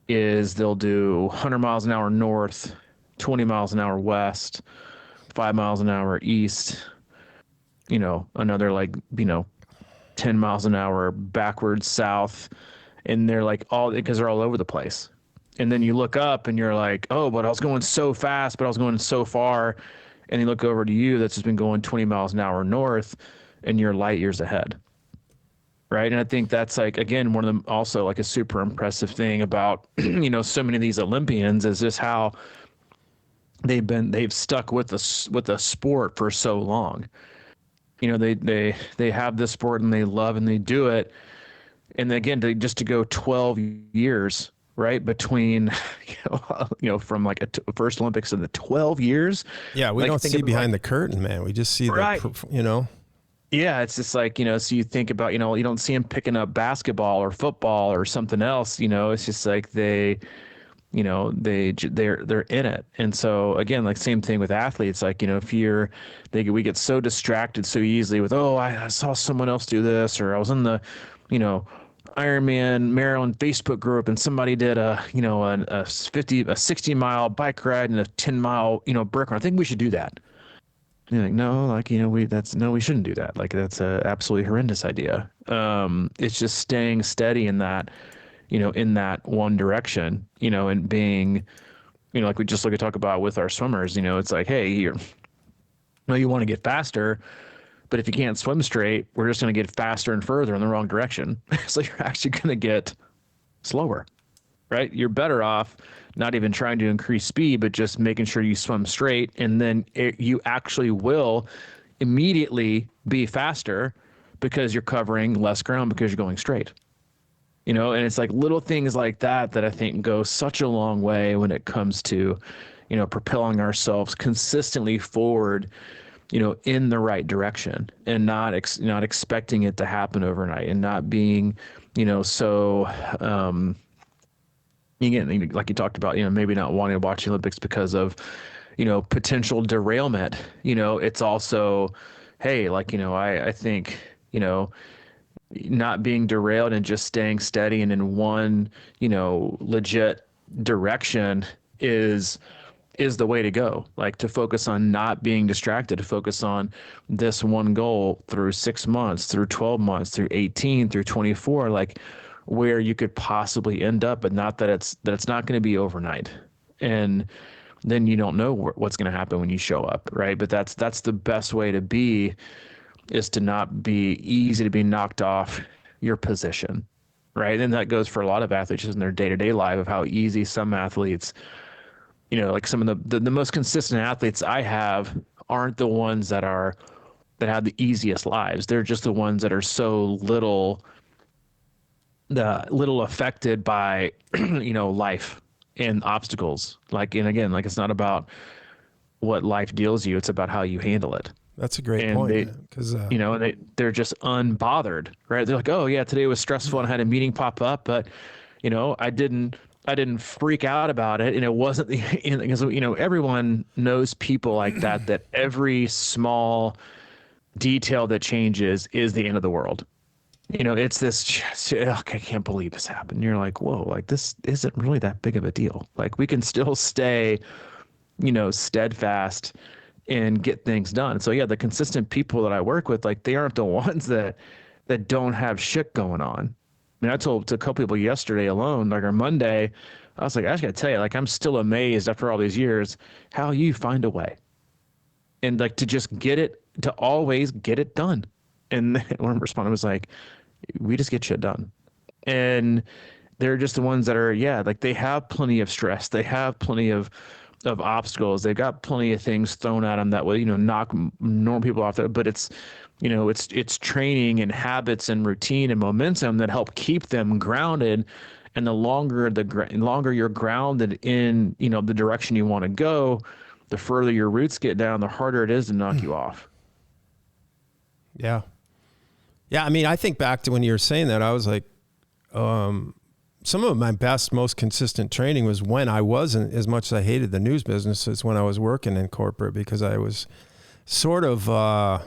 is they'll do 100 miles an hour north, 20 miles an hour west, 5 miles an hour east, another 10 miles an hour backwards south. And they're like because they're all over the place. And then you look up and you're like, oh, but I was going so fast, but I was going so far. And you look over to you that's just been going 20 miles an hour north and you're light years ahead. Right. And I think that's like, again, one of them also like a super impressive thing about, so many of these Olympians is just how they've stuck with the sport for so long. They have this sport and they love and they do it. And again, to go 12 years, right, between, from like a first Olympics to the 12 years. Yeah, we don't see behind the curtain, man. We just see right. Yeah, it's just like, so you think about, you don't see them picking up basketball or football or something else, it's just like they're in it. And so again, like same thing with athletes, like, we get so distracted so easily with, oh, I saw someone else do this, or I was in the, Ironman Maryland Facebook group and somebody did a 60 mile bike ride and a 10 mile, brick run. I think we should do that. And you're like, no, we shouldn't do that. Like that's a absolutely horrendous idea. It's just staying steady in that, in that one direction, and being, like we just talk about with our swimmers, it's like, hey, you want to get faster, but if you can't swim straight, we're just going to get faster and further in the wrong direction. So you're actually going to get slower, right? You're better off not even trying to increase speed, but just making sure you swim straight. And then you actually will immediately be faster because you're covering less ground because you're going straight. And it's like little things like that I think go such a long way when it comes to, propelling ourselves consistently forward, in the right direction, and not expecting it to happen overnight, and not being, so, again, like you talked about, maybe not wanting to watch the Olympics because of, potential derailment. It's also, hey, like, I think, not being derailed and just staying steady and in one, legit direction is the way to go. Like to focus on not being distracted, to focus on this one goal through 6 months, through 12 months, through 18, through 24, like where you could possibly end up, but not that it's not going to be overnight. And then you don't know what's going to happen when you show up. Right. But that's the best way to be, is to not be easy to be knocked off your position. Right. And that goes for a lot of athletes just in their day-to-day life, of how easy some athletes, like some of the most consistent athletes I have aren't the ones that have the easiest lives. They're just the ones that are so little affected by, life and obstacles. Like, and again, like it's not about what life deals you, it's about how you handle it. That's a great point. Because and they're just unbothered, right? They're like, oh yeah, today was stressful and I had a meeting pop up, but I didn't freak out about it, and it wasn't because everyone knows people like that every small detail that changes is the end of the world. You know, it's this just, ugh, I can't believe this happened. And you're like, whoa, like this isn't really that big of a deal. Like we can still stay, you know, steadfast and get things done. So yeah, the consistent people that I work with, like they aren't the ones that don't have shit going on. I mean, I told to a couple people yesterday alone, like on Monday, I was like, I just gotta tell you, like I'm still amazed after all these years how you find a way. And like to just get it, to always get it done. And one respondent was like, we just get shit done. And they're just the ones that are, yeah, like they have plenty of stress. They have plenty of obstacles. They've got plenty of things thrown at them that will, you know, knock normal people off there. But it's, you know, it's training and habits and routine and momentum that help keep them grounded. And the longer longer you're grounded in, you know, the direction you want to go, the further your roots get down, the harder it is to knock you off. Yeah. Yeah, I mean, I think back to when you were saying that, I was like, some of my best, most consistent training was when I wasn't, as much as I hated the news business, as when I was working in corporate, because I was sort of I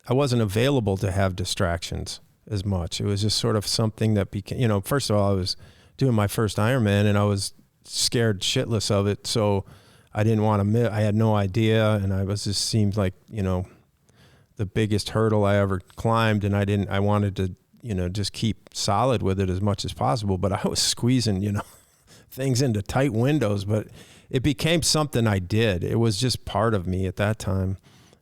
wasn't available to have distractions as much. It was just sort of something that became, you know, first of all, I was doing my first Ironman and I was scared shitless of it. So I didn't want to, I had no idea. And I was just seemed like, you know, the biggest hurdle I ever climbed, and I wanted to, you know, just keep solid with it as much as possible, but I was squeezing, you know, things into tight windows, but it became something I did. It was just part of me at that time.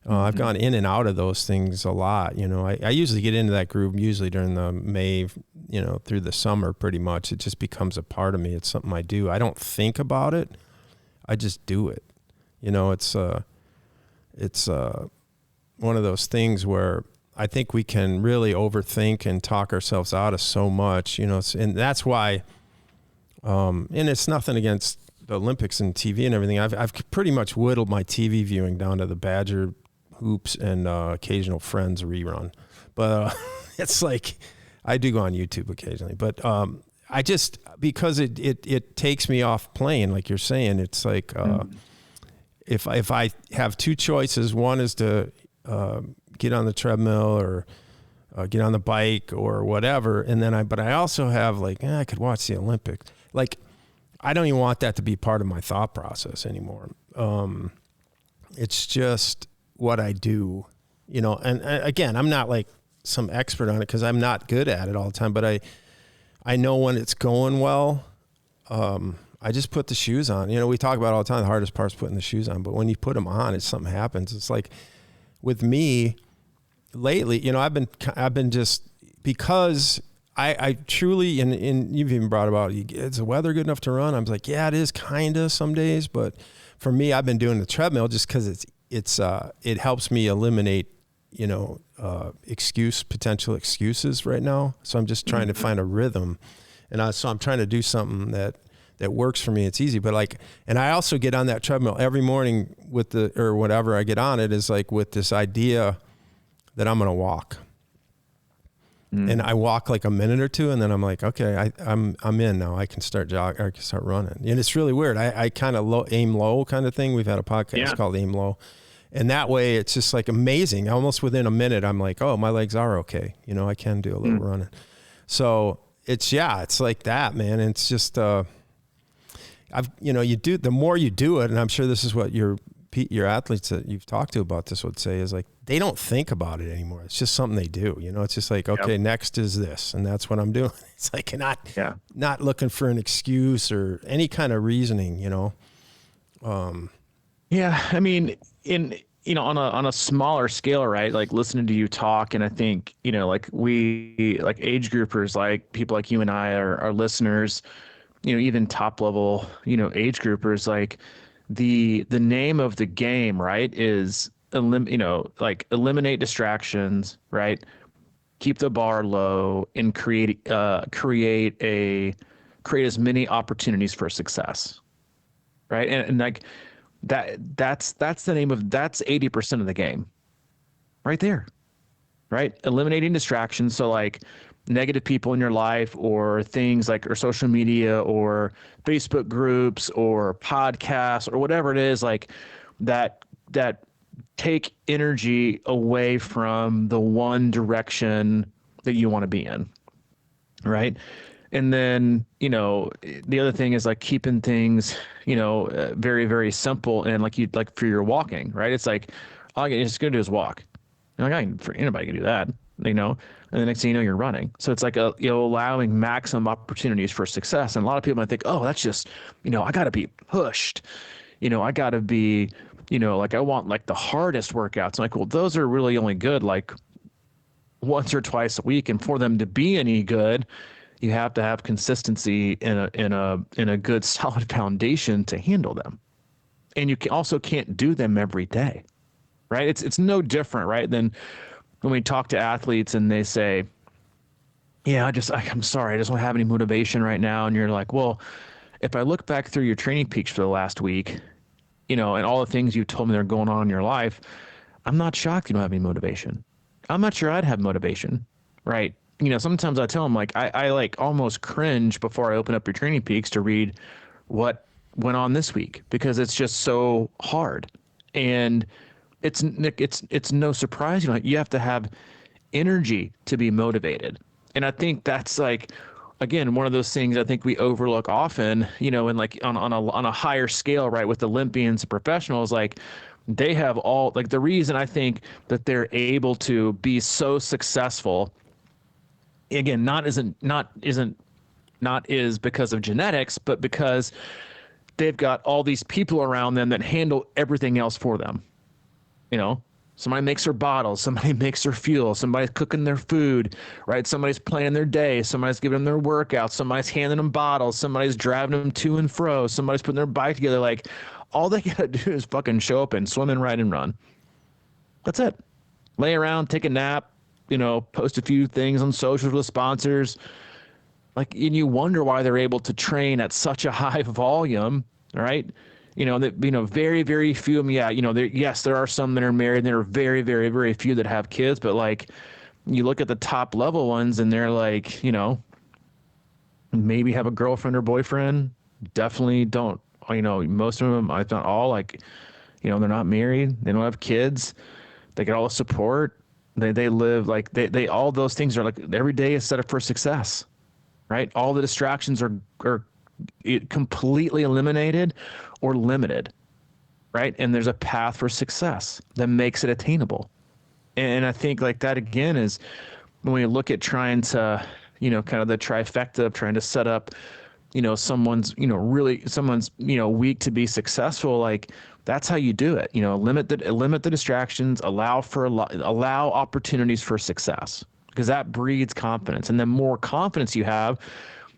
I've gone in and out of those things a lot. You know, I usually get into that groove usually during the May, you know, through the summer pretty much. It just becomes a part of me. It's something I do. I don't think about it. I just do it. You know, it's one of those things where I think we can really overthink and talk ourselves out of so much, you know, and that's why, and it's nothing against the Olympics and TV and everything. I've pretty much whittled my TV viewing down to the Badger hoops and occasional Friends rerun. But it's like, I do go on YouTube occasionally, but I just, because it takes me off playing, like you're saying, it's like, if I have two choices, one is to get on the treadmill or get on the bike or whatever. And then but I also have like, I could watch the Olympics. Like, I don't even want that to be part of my thought process anymore. It's just what I do, you know, and again, I'm not like some expert on it because I'm not good at it all the time, but I know when it's going well. I just put the shoes on. You know, we talk about it all the time, the hardest part's putting the shoes on, but when you put them on, something happens. It's like, with me lately, you know, I've been just, because I truly, and you've even brought about, is the weather good enough to run? I was like, yeah, it is kind of some days, but for me, I've been doing the treadmill just because it helps me eliminate, you know, potential excuses right now. So I'm just trying to find a rhythm, and so I'm trying to do something that works for me. It's easy, but like, and I also get on that treadmill every morning or whatever I get on it is like with this idea that I'm going to walk. And I walk like a minute or two, and then I'm like, okay, I'm in now. I can start jogging. I can start running. And it's really weird. I kind of aim low kind of thing. We've had a podcast called Aim Low. And that way it's just like amazing. Almost within a minute, I'm like, oh, my legs are okay. You know, I can do a little running. So it's like that, man. And it's just, the more you do it, and I'm sure this is what your athletes that you've talked to about this would say, is like, they don't think about it anymore. It's just something they do. You know, it's just like, okay, next is this, and that's what I'm doing. It's like not looking for an excuse or any kind of reasoning, you know? I mean, on a smaller scale, right? Like listening to you talk, and I think, you know, like we, like age groupers, like people like you and I are listeners, you know, even top level, you know, age groupers, like the name of the game, right, is eliminate distractions, right? Keep the bar low and create as many opportunities for success, right? And like that's the name of, that's 80% of the game right there, right? Eliminating distractions. So like negative people in your life, or things like, or social media, or Facebook groups, or podcasts, or whatever it is, like that take energy away from the one direction that you want to be in, right? And then, the other thing is like keeping things, very, very simple. And like for your walking, right? It's like, all you're just going to do is walk. You're like, for anybody can do that, and the next thing you know, you're running. So it's like, allowing maximum opportunities for success. And a lot of people might think, oh, that's just, I got to be pushed. I got to be, like I want like the hardest workouts. I'm like, well, those are really only good like once or twice a week. And for them to be any good, you have to have consistency in a good solid foundation to handle them. And you also can't do them every day, right? It's no different, right, than when we talk to athletes and they say, yeah, I'm sorry, I just don't have any motivation right now. And you're like, well, if I look back through your training peaks for the last week, and all the things you told me that are going on in your life, I'm not shocked you don't have any motivation. I'm not sure I'd have motivation, right? Sometimes I tell them like, I like almost cringe before I open up your training peaks to read what went on this week, because it's just so hard. And it's no surprise, you have to have energy to be motivated. And I think that's like, again, one of those things I think we overlook often, and like on a higher scale, right, with Olympians and professionals, like they have all, like the reason I think that they're able to be so successful, again, not is because of genetics, but because they've got all these people around them that handle everything else for them. Somebody makes their bottles, somebody makes their fuel, somebody's cooking their food, right? Somebody's planning their day, somebody's giving them their workouts, somebody's handing them bottles, somebody's driving them to and fro, somebody's putting their bike together. Like, all they gotta do is fucking show up and swim and ride and run. That's it. Lay around, take a nap, post a few things on socials with sponsors. Like, and you wonder why they're able to train at such a high volume, right? Very, very few of them. Yeah, there are some that are married, and there are very, very, very few that have kids. But like, you look at the top level ones, and they're like, maybe have a girlfriend or boyfriend. Definitely don't. Most of them, if not all, like, they're not married. They don't have kids. They get all the support. They live like they all those things are like every day is set up for success, right? All the distractions are completely eliminated or limited, right? And there's a path for success that makes it attainable. And I think like that again is when we look at trying to, kind of the trifecta of trying to set up, someone's week to be successful. Like that's how you do it. Limit the distractions, allow opportunities for success, because that breeds confidence. And the more confidence you have,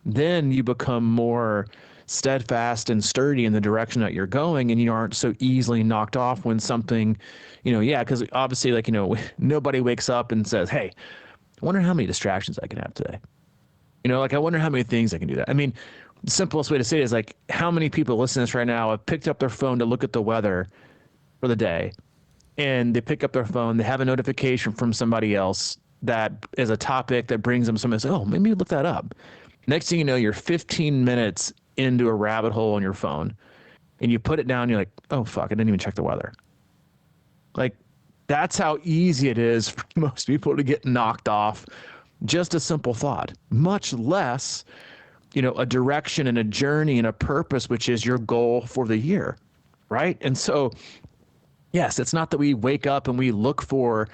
then you become more steadfast and sturdy in the direction that you're going, and you aren't so easily knocked off when something, because obviously, like, nobody wakes up and says, hey, I wonder how many distractions I can have today. Like, I wonder how many things I can do that. I mean, the simplest way to say it is like, how many people listening to this right now have picked up their phone to look at the weather for the day, and they pick up their phone, they have a notification from somebody else that is a topic that brings them something, say, oh, maybe look that up. Next thing you know, you're 15 minutes into a rabbit hole on your phone, and you put it down, you're like, oh, fuck, I didn't even check the weather. Like, that's how easy it is for most people to get knocked off just a simple thought, much less, a direction and a journey and a purpose, which is your goal for the year, right? And so, yes, it's not that we wake up and we look for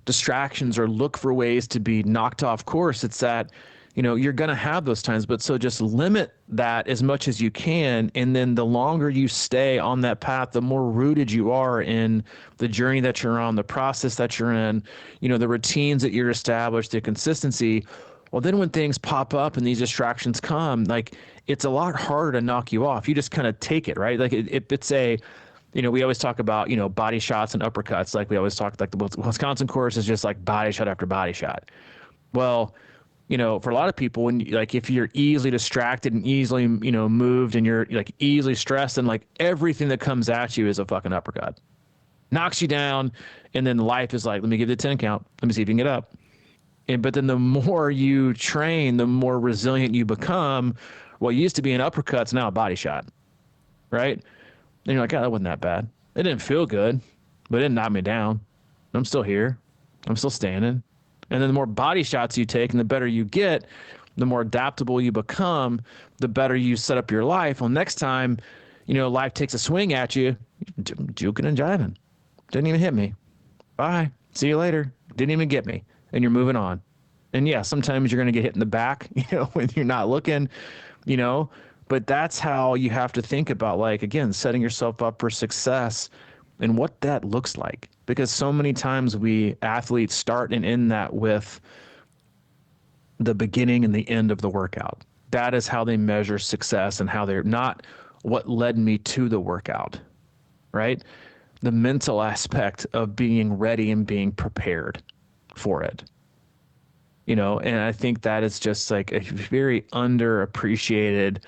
distractions or look for ways to be knocked off course. It's that, you're going to have those times, but so just limit that as much as you can. And then the longer you stay on that path, the more rooted you are in the journey that you're on, the process that you're in, the routines that you're established, the consistency. Well, then when things pop up and these distractions come, like it's a lot harder to knock you off. You just kind of take it, right? Like it's a, we always talk about, body shots and uppercuts. Like we always talk, like the Wisconsin course is just like body shot after body shot. Well, for a lot of people, when like if you're easily distracted and easily, moved, and you're like easily stressed, and like everything that comes at you is a fucking uppercut, knocks you down, and then life is like, let me give you the 10 count. Let me see if you can get up. But then the more you train, the more resilient you become. What used to be an uppercut's now a body shot, right? And you're like, oh, that wasn't that bad. It didn't feel good, but it didn't knock me down. I'm still here. I'm still standing. And then the more body shots you take and the better you get, the more adaptable you become, the better you set up your life. Well, next time, life takes a swing at you, juking and jiving. Didn't even hit me. Bye. See you later. Didn't even get me. And you're moving on. And yeah, sometimes you're going to get hit in the back, when you're not looking, but that's how you have to think about, like, again, setting yourself up for success and what that looks like. Because so many times we athletes start and end that with the beginning and the end of the workout. That is how they measure success, and how they're not what led me to the workout, right? The mental aspect of being ready and being prepared for it. And I think that is just like a very underappreciated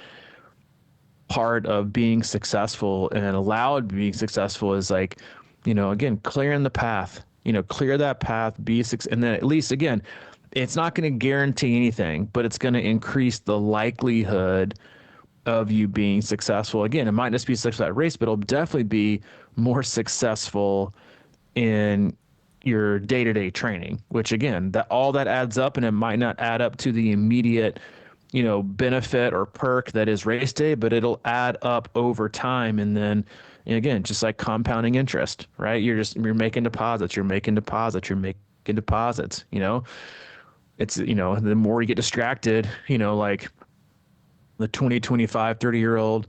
part of being successful and allowed being successful is like, again, clearing the path, clear that path, be success. And then at least, again, it's not going to guarantee anything, but it's going to increase the likelihood of you being successful. Again, it might just be successful at race, but it'll definitely be more successful in your day-to-day training, which again, that all that adds up, and it might not add up to the immediate, benefit or perk that is race day, but it'll add up over time. And then again, just like compounding interest, right? You're making deposits, it's, the more you get distracted, like the 20, 25, 30-year-old,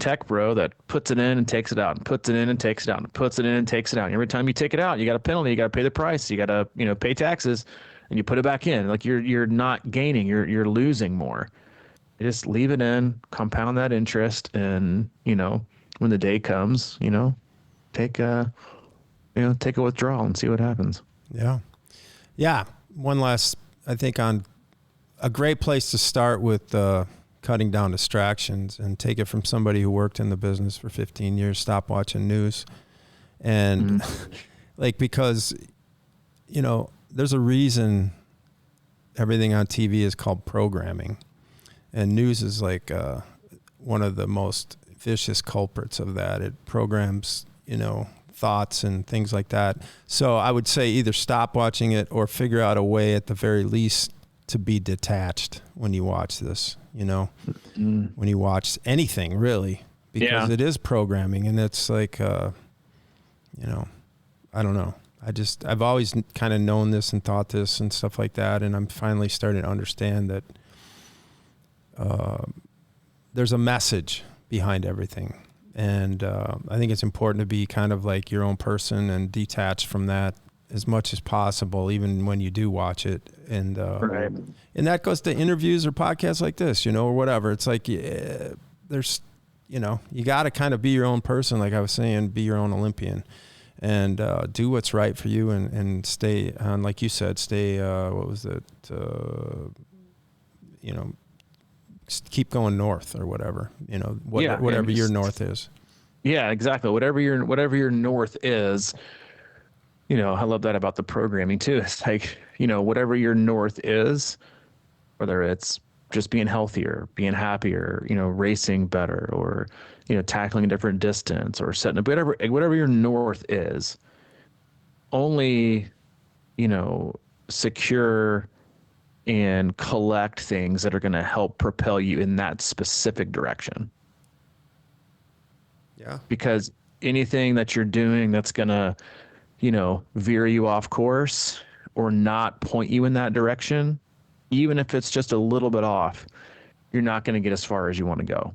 tech bro that puts it in and takes it out, and puts it in and takes it out, and puts it in and takes it out. And every time you take it out, you got a penalty, you got to pay the price, you got to, pay taxes, and you put it back in. Like you're not gaining, you're losing more. You just leave it in, compound that interest, and, when the day comes, take a withdrawal and see what happens. Yeah. Yeah. One last, I think, on a great place to start with cutting down distractions, and take it from somebody who worked in the business for 15 years, stop watching news. And because, there's a reason everything on TV is called programming, and news is like one of the most vicious culprits of that. It programs, thoughts and things like that. So I would say either stop watching it or figure out a way at the very least to be detached when you watch this, when you watch anything really, because it is programming, and it's like, I don't know. I've always kind of known this and thought this and stuff like that. And I'm finally starting to understand that there's a message behind everything. And I think it's important to be kind of like your own person and detached from that as much as possible, even when you do watch it. And right. And that goes to interviews or podcasts like this, or whatever. It's like there's, you got to kind of be your own person. Like I was saying, be your own Olympian, and do what's right for you, and stay on, like you said, what was it? Keep going north or whatever, whatever your north is. Yeah, exactly. Whatever your north is, I love that about the programming too. It's like, whatever your north is, whether it's just being healthier, being happier, racing better, or, tackling a different distance, or setting up whatever your north is, only, secure and collect things that are going to help propel you in that specific direction. Yeah. Because anything that you're doing that's going to, veer you off course or not point you in that direction, even if it's just a little bit off, you're not going to get as far as you want to go.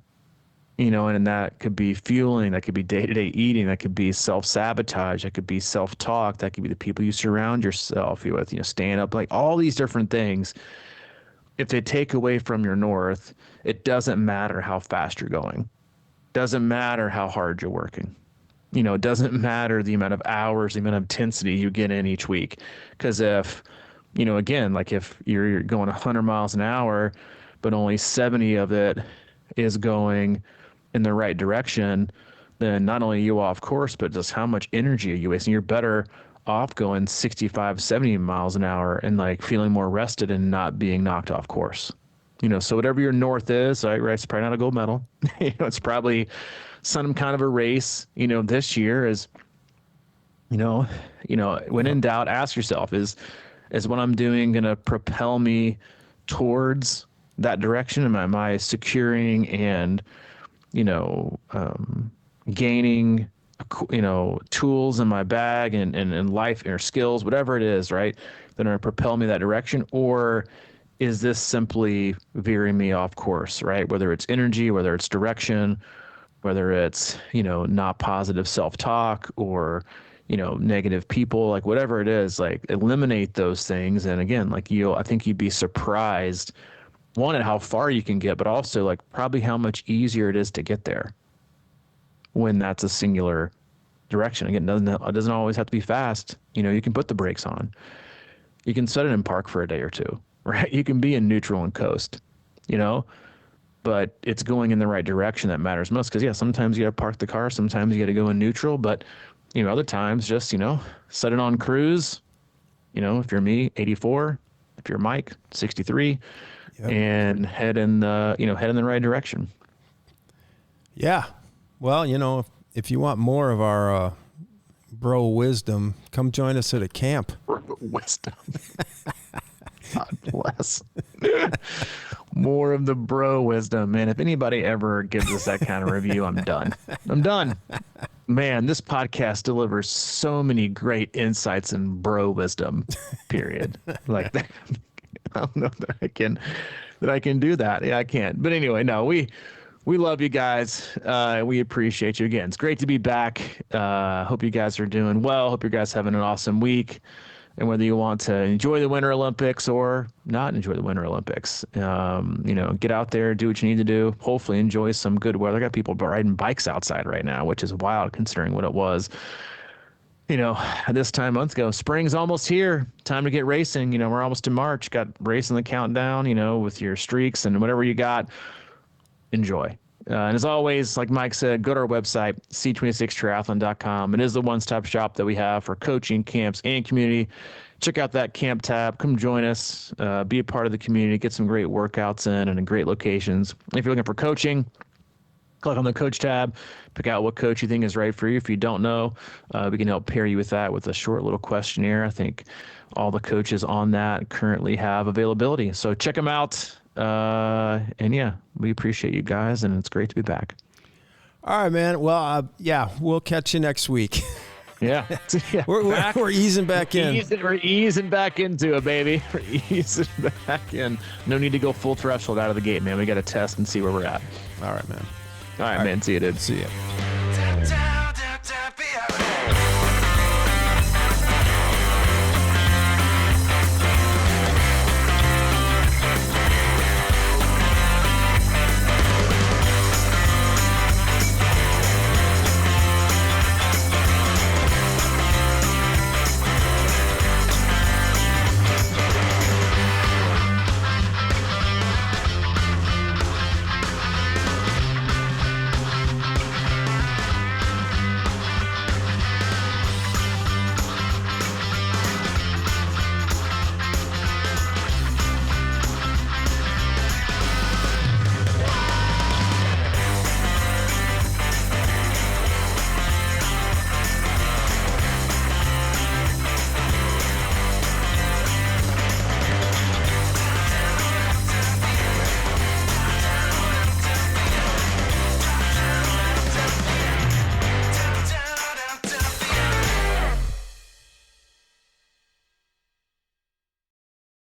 And that could be fueling, that could be day-to-day eating, that could be self-sabotage, that could be self-talk, that could be the people you surround yourself with, staying up, like all these different things. If they take away from your north, it doesn't matter how fast you're going. Doesn't matter how hard you're working. It doesn't matter the amount of hours, the amount of intensity you get in each week. Because if, again, like if you're going 100 miles an hour, but only 70 of it is going in the right direction, then not only are you off course, but just how much energy are you wasting? You're better off going 65, 70 miles an hour and like feeling more rested and not being knocked off course. So whatever your north is, right, it's probably not a gold medal. It's probably some kind of a race, this year is, When in doubt, ask yourself, is what I'm doing going to propel me towards that direction? Am I securing and, gaining, tools in my bag and life or skills, whatever it is, right, that are going to propel me that direction? Or is this simply veering me off course, right? Whether it's energy, whether it's direction, whether it's, not positive self-talk or, negative people, like whatever it is, like eliminate those things. And again, like I think you'd be surprised, one, at how far you can get, but also like probably how much easier it is to get there when that's a singular direction. Again, it doesn't always have to be fast. You can put the brakes on. You can set it in park for a day or two, right? You can be in neutral and coast, but it's going in the right direction that matters most. Because, yeah, sometimes you got to park the car. Sometimes you got to go in neutral. But, other times just, set it on cruise. If you're me, 84. If you're Mike, 63. Yep. And head in the right direction. Yeah. Well, if you want more of our bro wisdom, come join us at a camp. Bro wisdom. God bless. More of the bro wisdom, man. If anybody ever gives us that kind of review, I'm done. I'm done. Man, this podcast delivers so many great insights and bro wisdom, period. Like that. I don't know that I can do that. Yeah, I can't. But anyway, no, we love you guys. We appreciate you. Again, it's great to be back. Hope you guys are doing well. Hope you guys having an awesome week. And whether you want to enjoy the Winter Olympics or not enjoy the Winter Olympics, get out there, do what you need to do. Hopefully enjoy some good weather. I got people riding bikes outside right now, which is wild considering what it was, this time months ago. Spring's almost here. Time to get racing. We're almost to March. Got racing the countdown, with your streaks and whatever you got. Enjoy. And as always, like Mike said, go to our website, c26triathlon.com. It is the one-stop shop that we have for coaching, camps, and community. Check out that camp tab. Come join us. Be a part of the community. Get some great workouts in and in great locations. If you're looking for coaching, click on the coach tab. Pick out what coach you think is right for you. If you don't know, we can help pair you with that with a short little questionnaire. I think all the coaches on that currently have availability. So check them out. And yeah, we appreciate you guys, and it's great to be back. All right, man. Well, we'll catch you next week. Yeah. We're easing back in. We're easing back into it, baby. We're easing back in. No need to go full threshold out of the gate, man. We got to test and see where we're at. All right, man. All right, man. See you, dude. See you.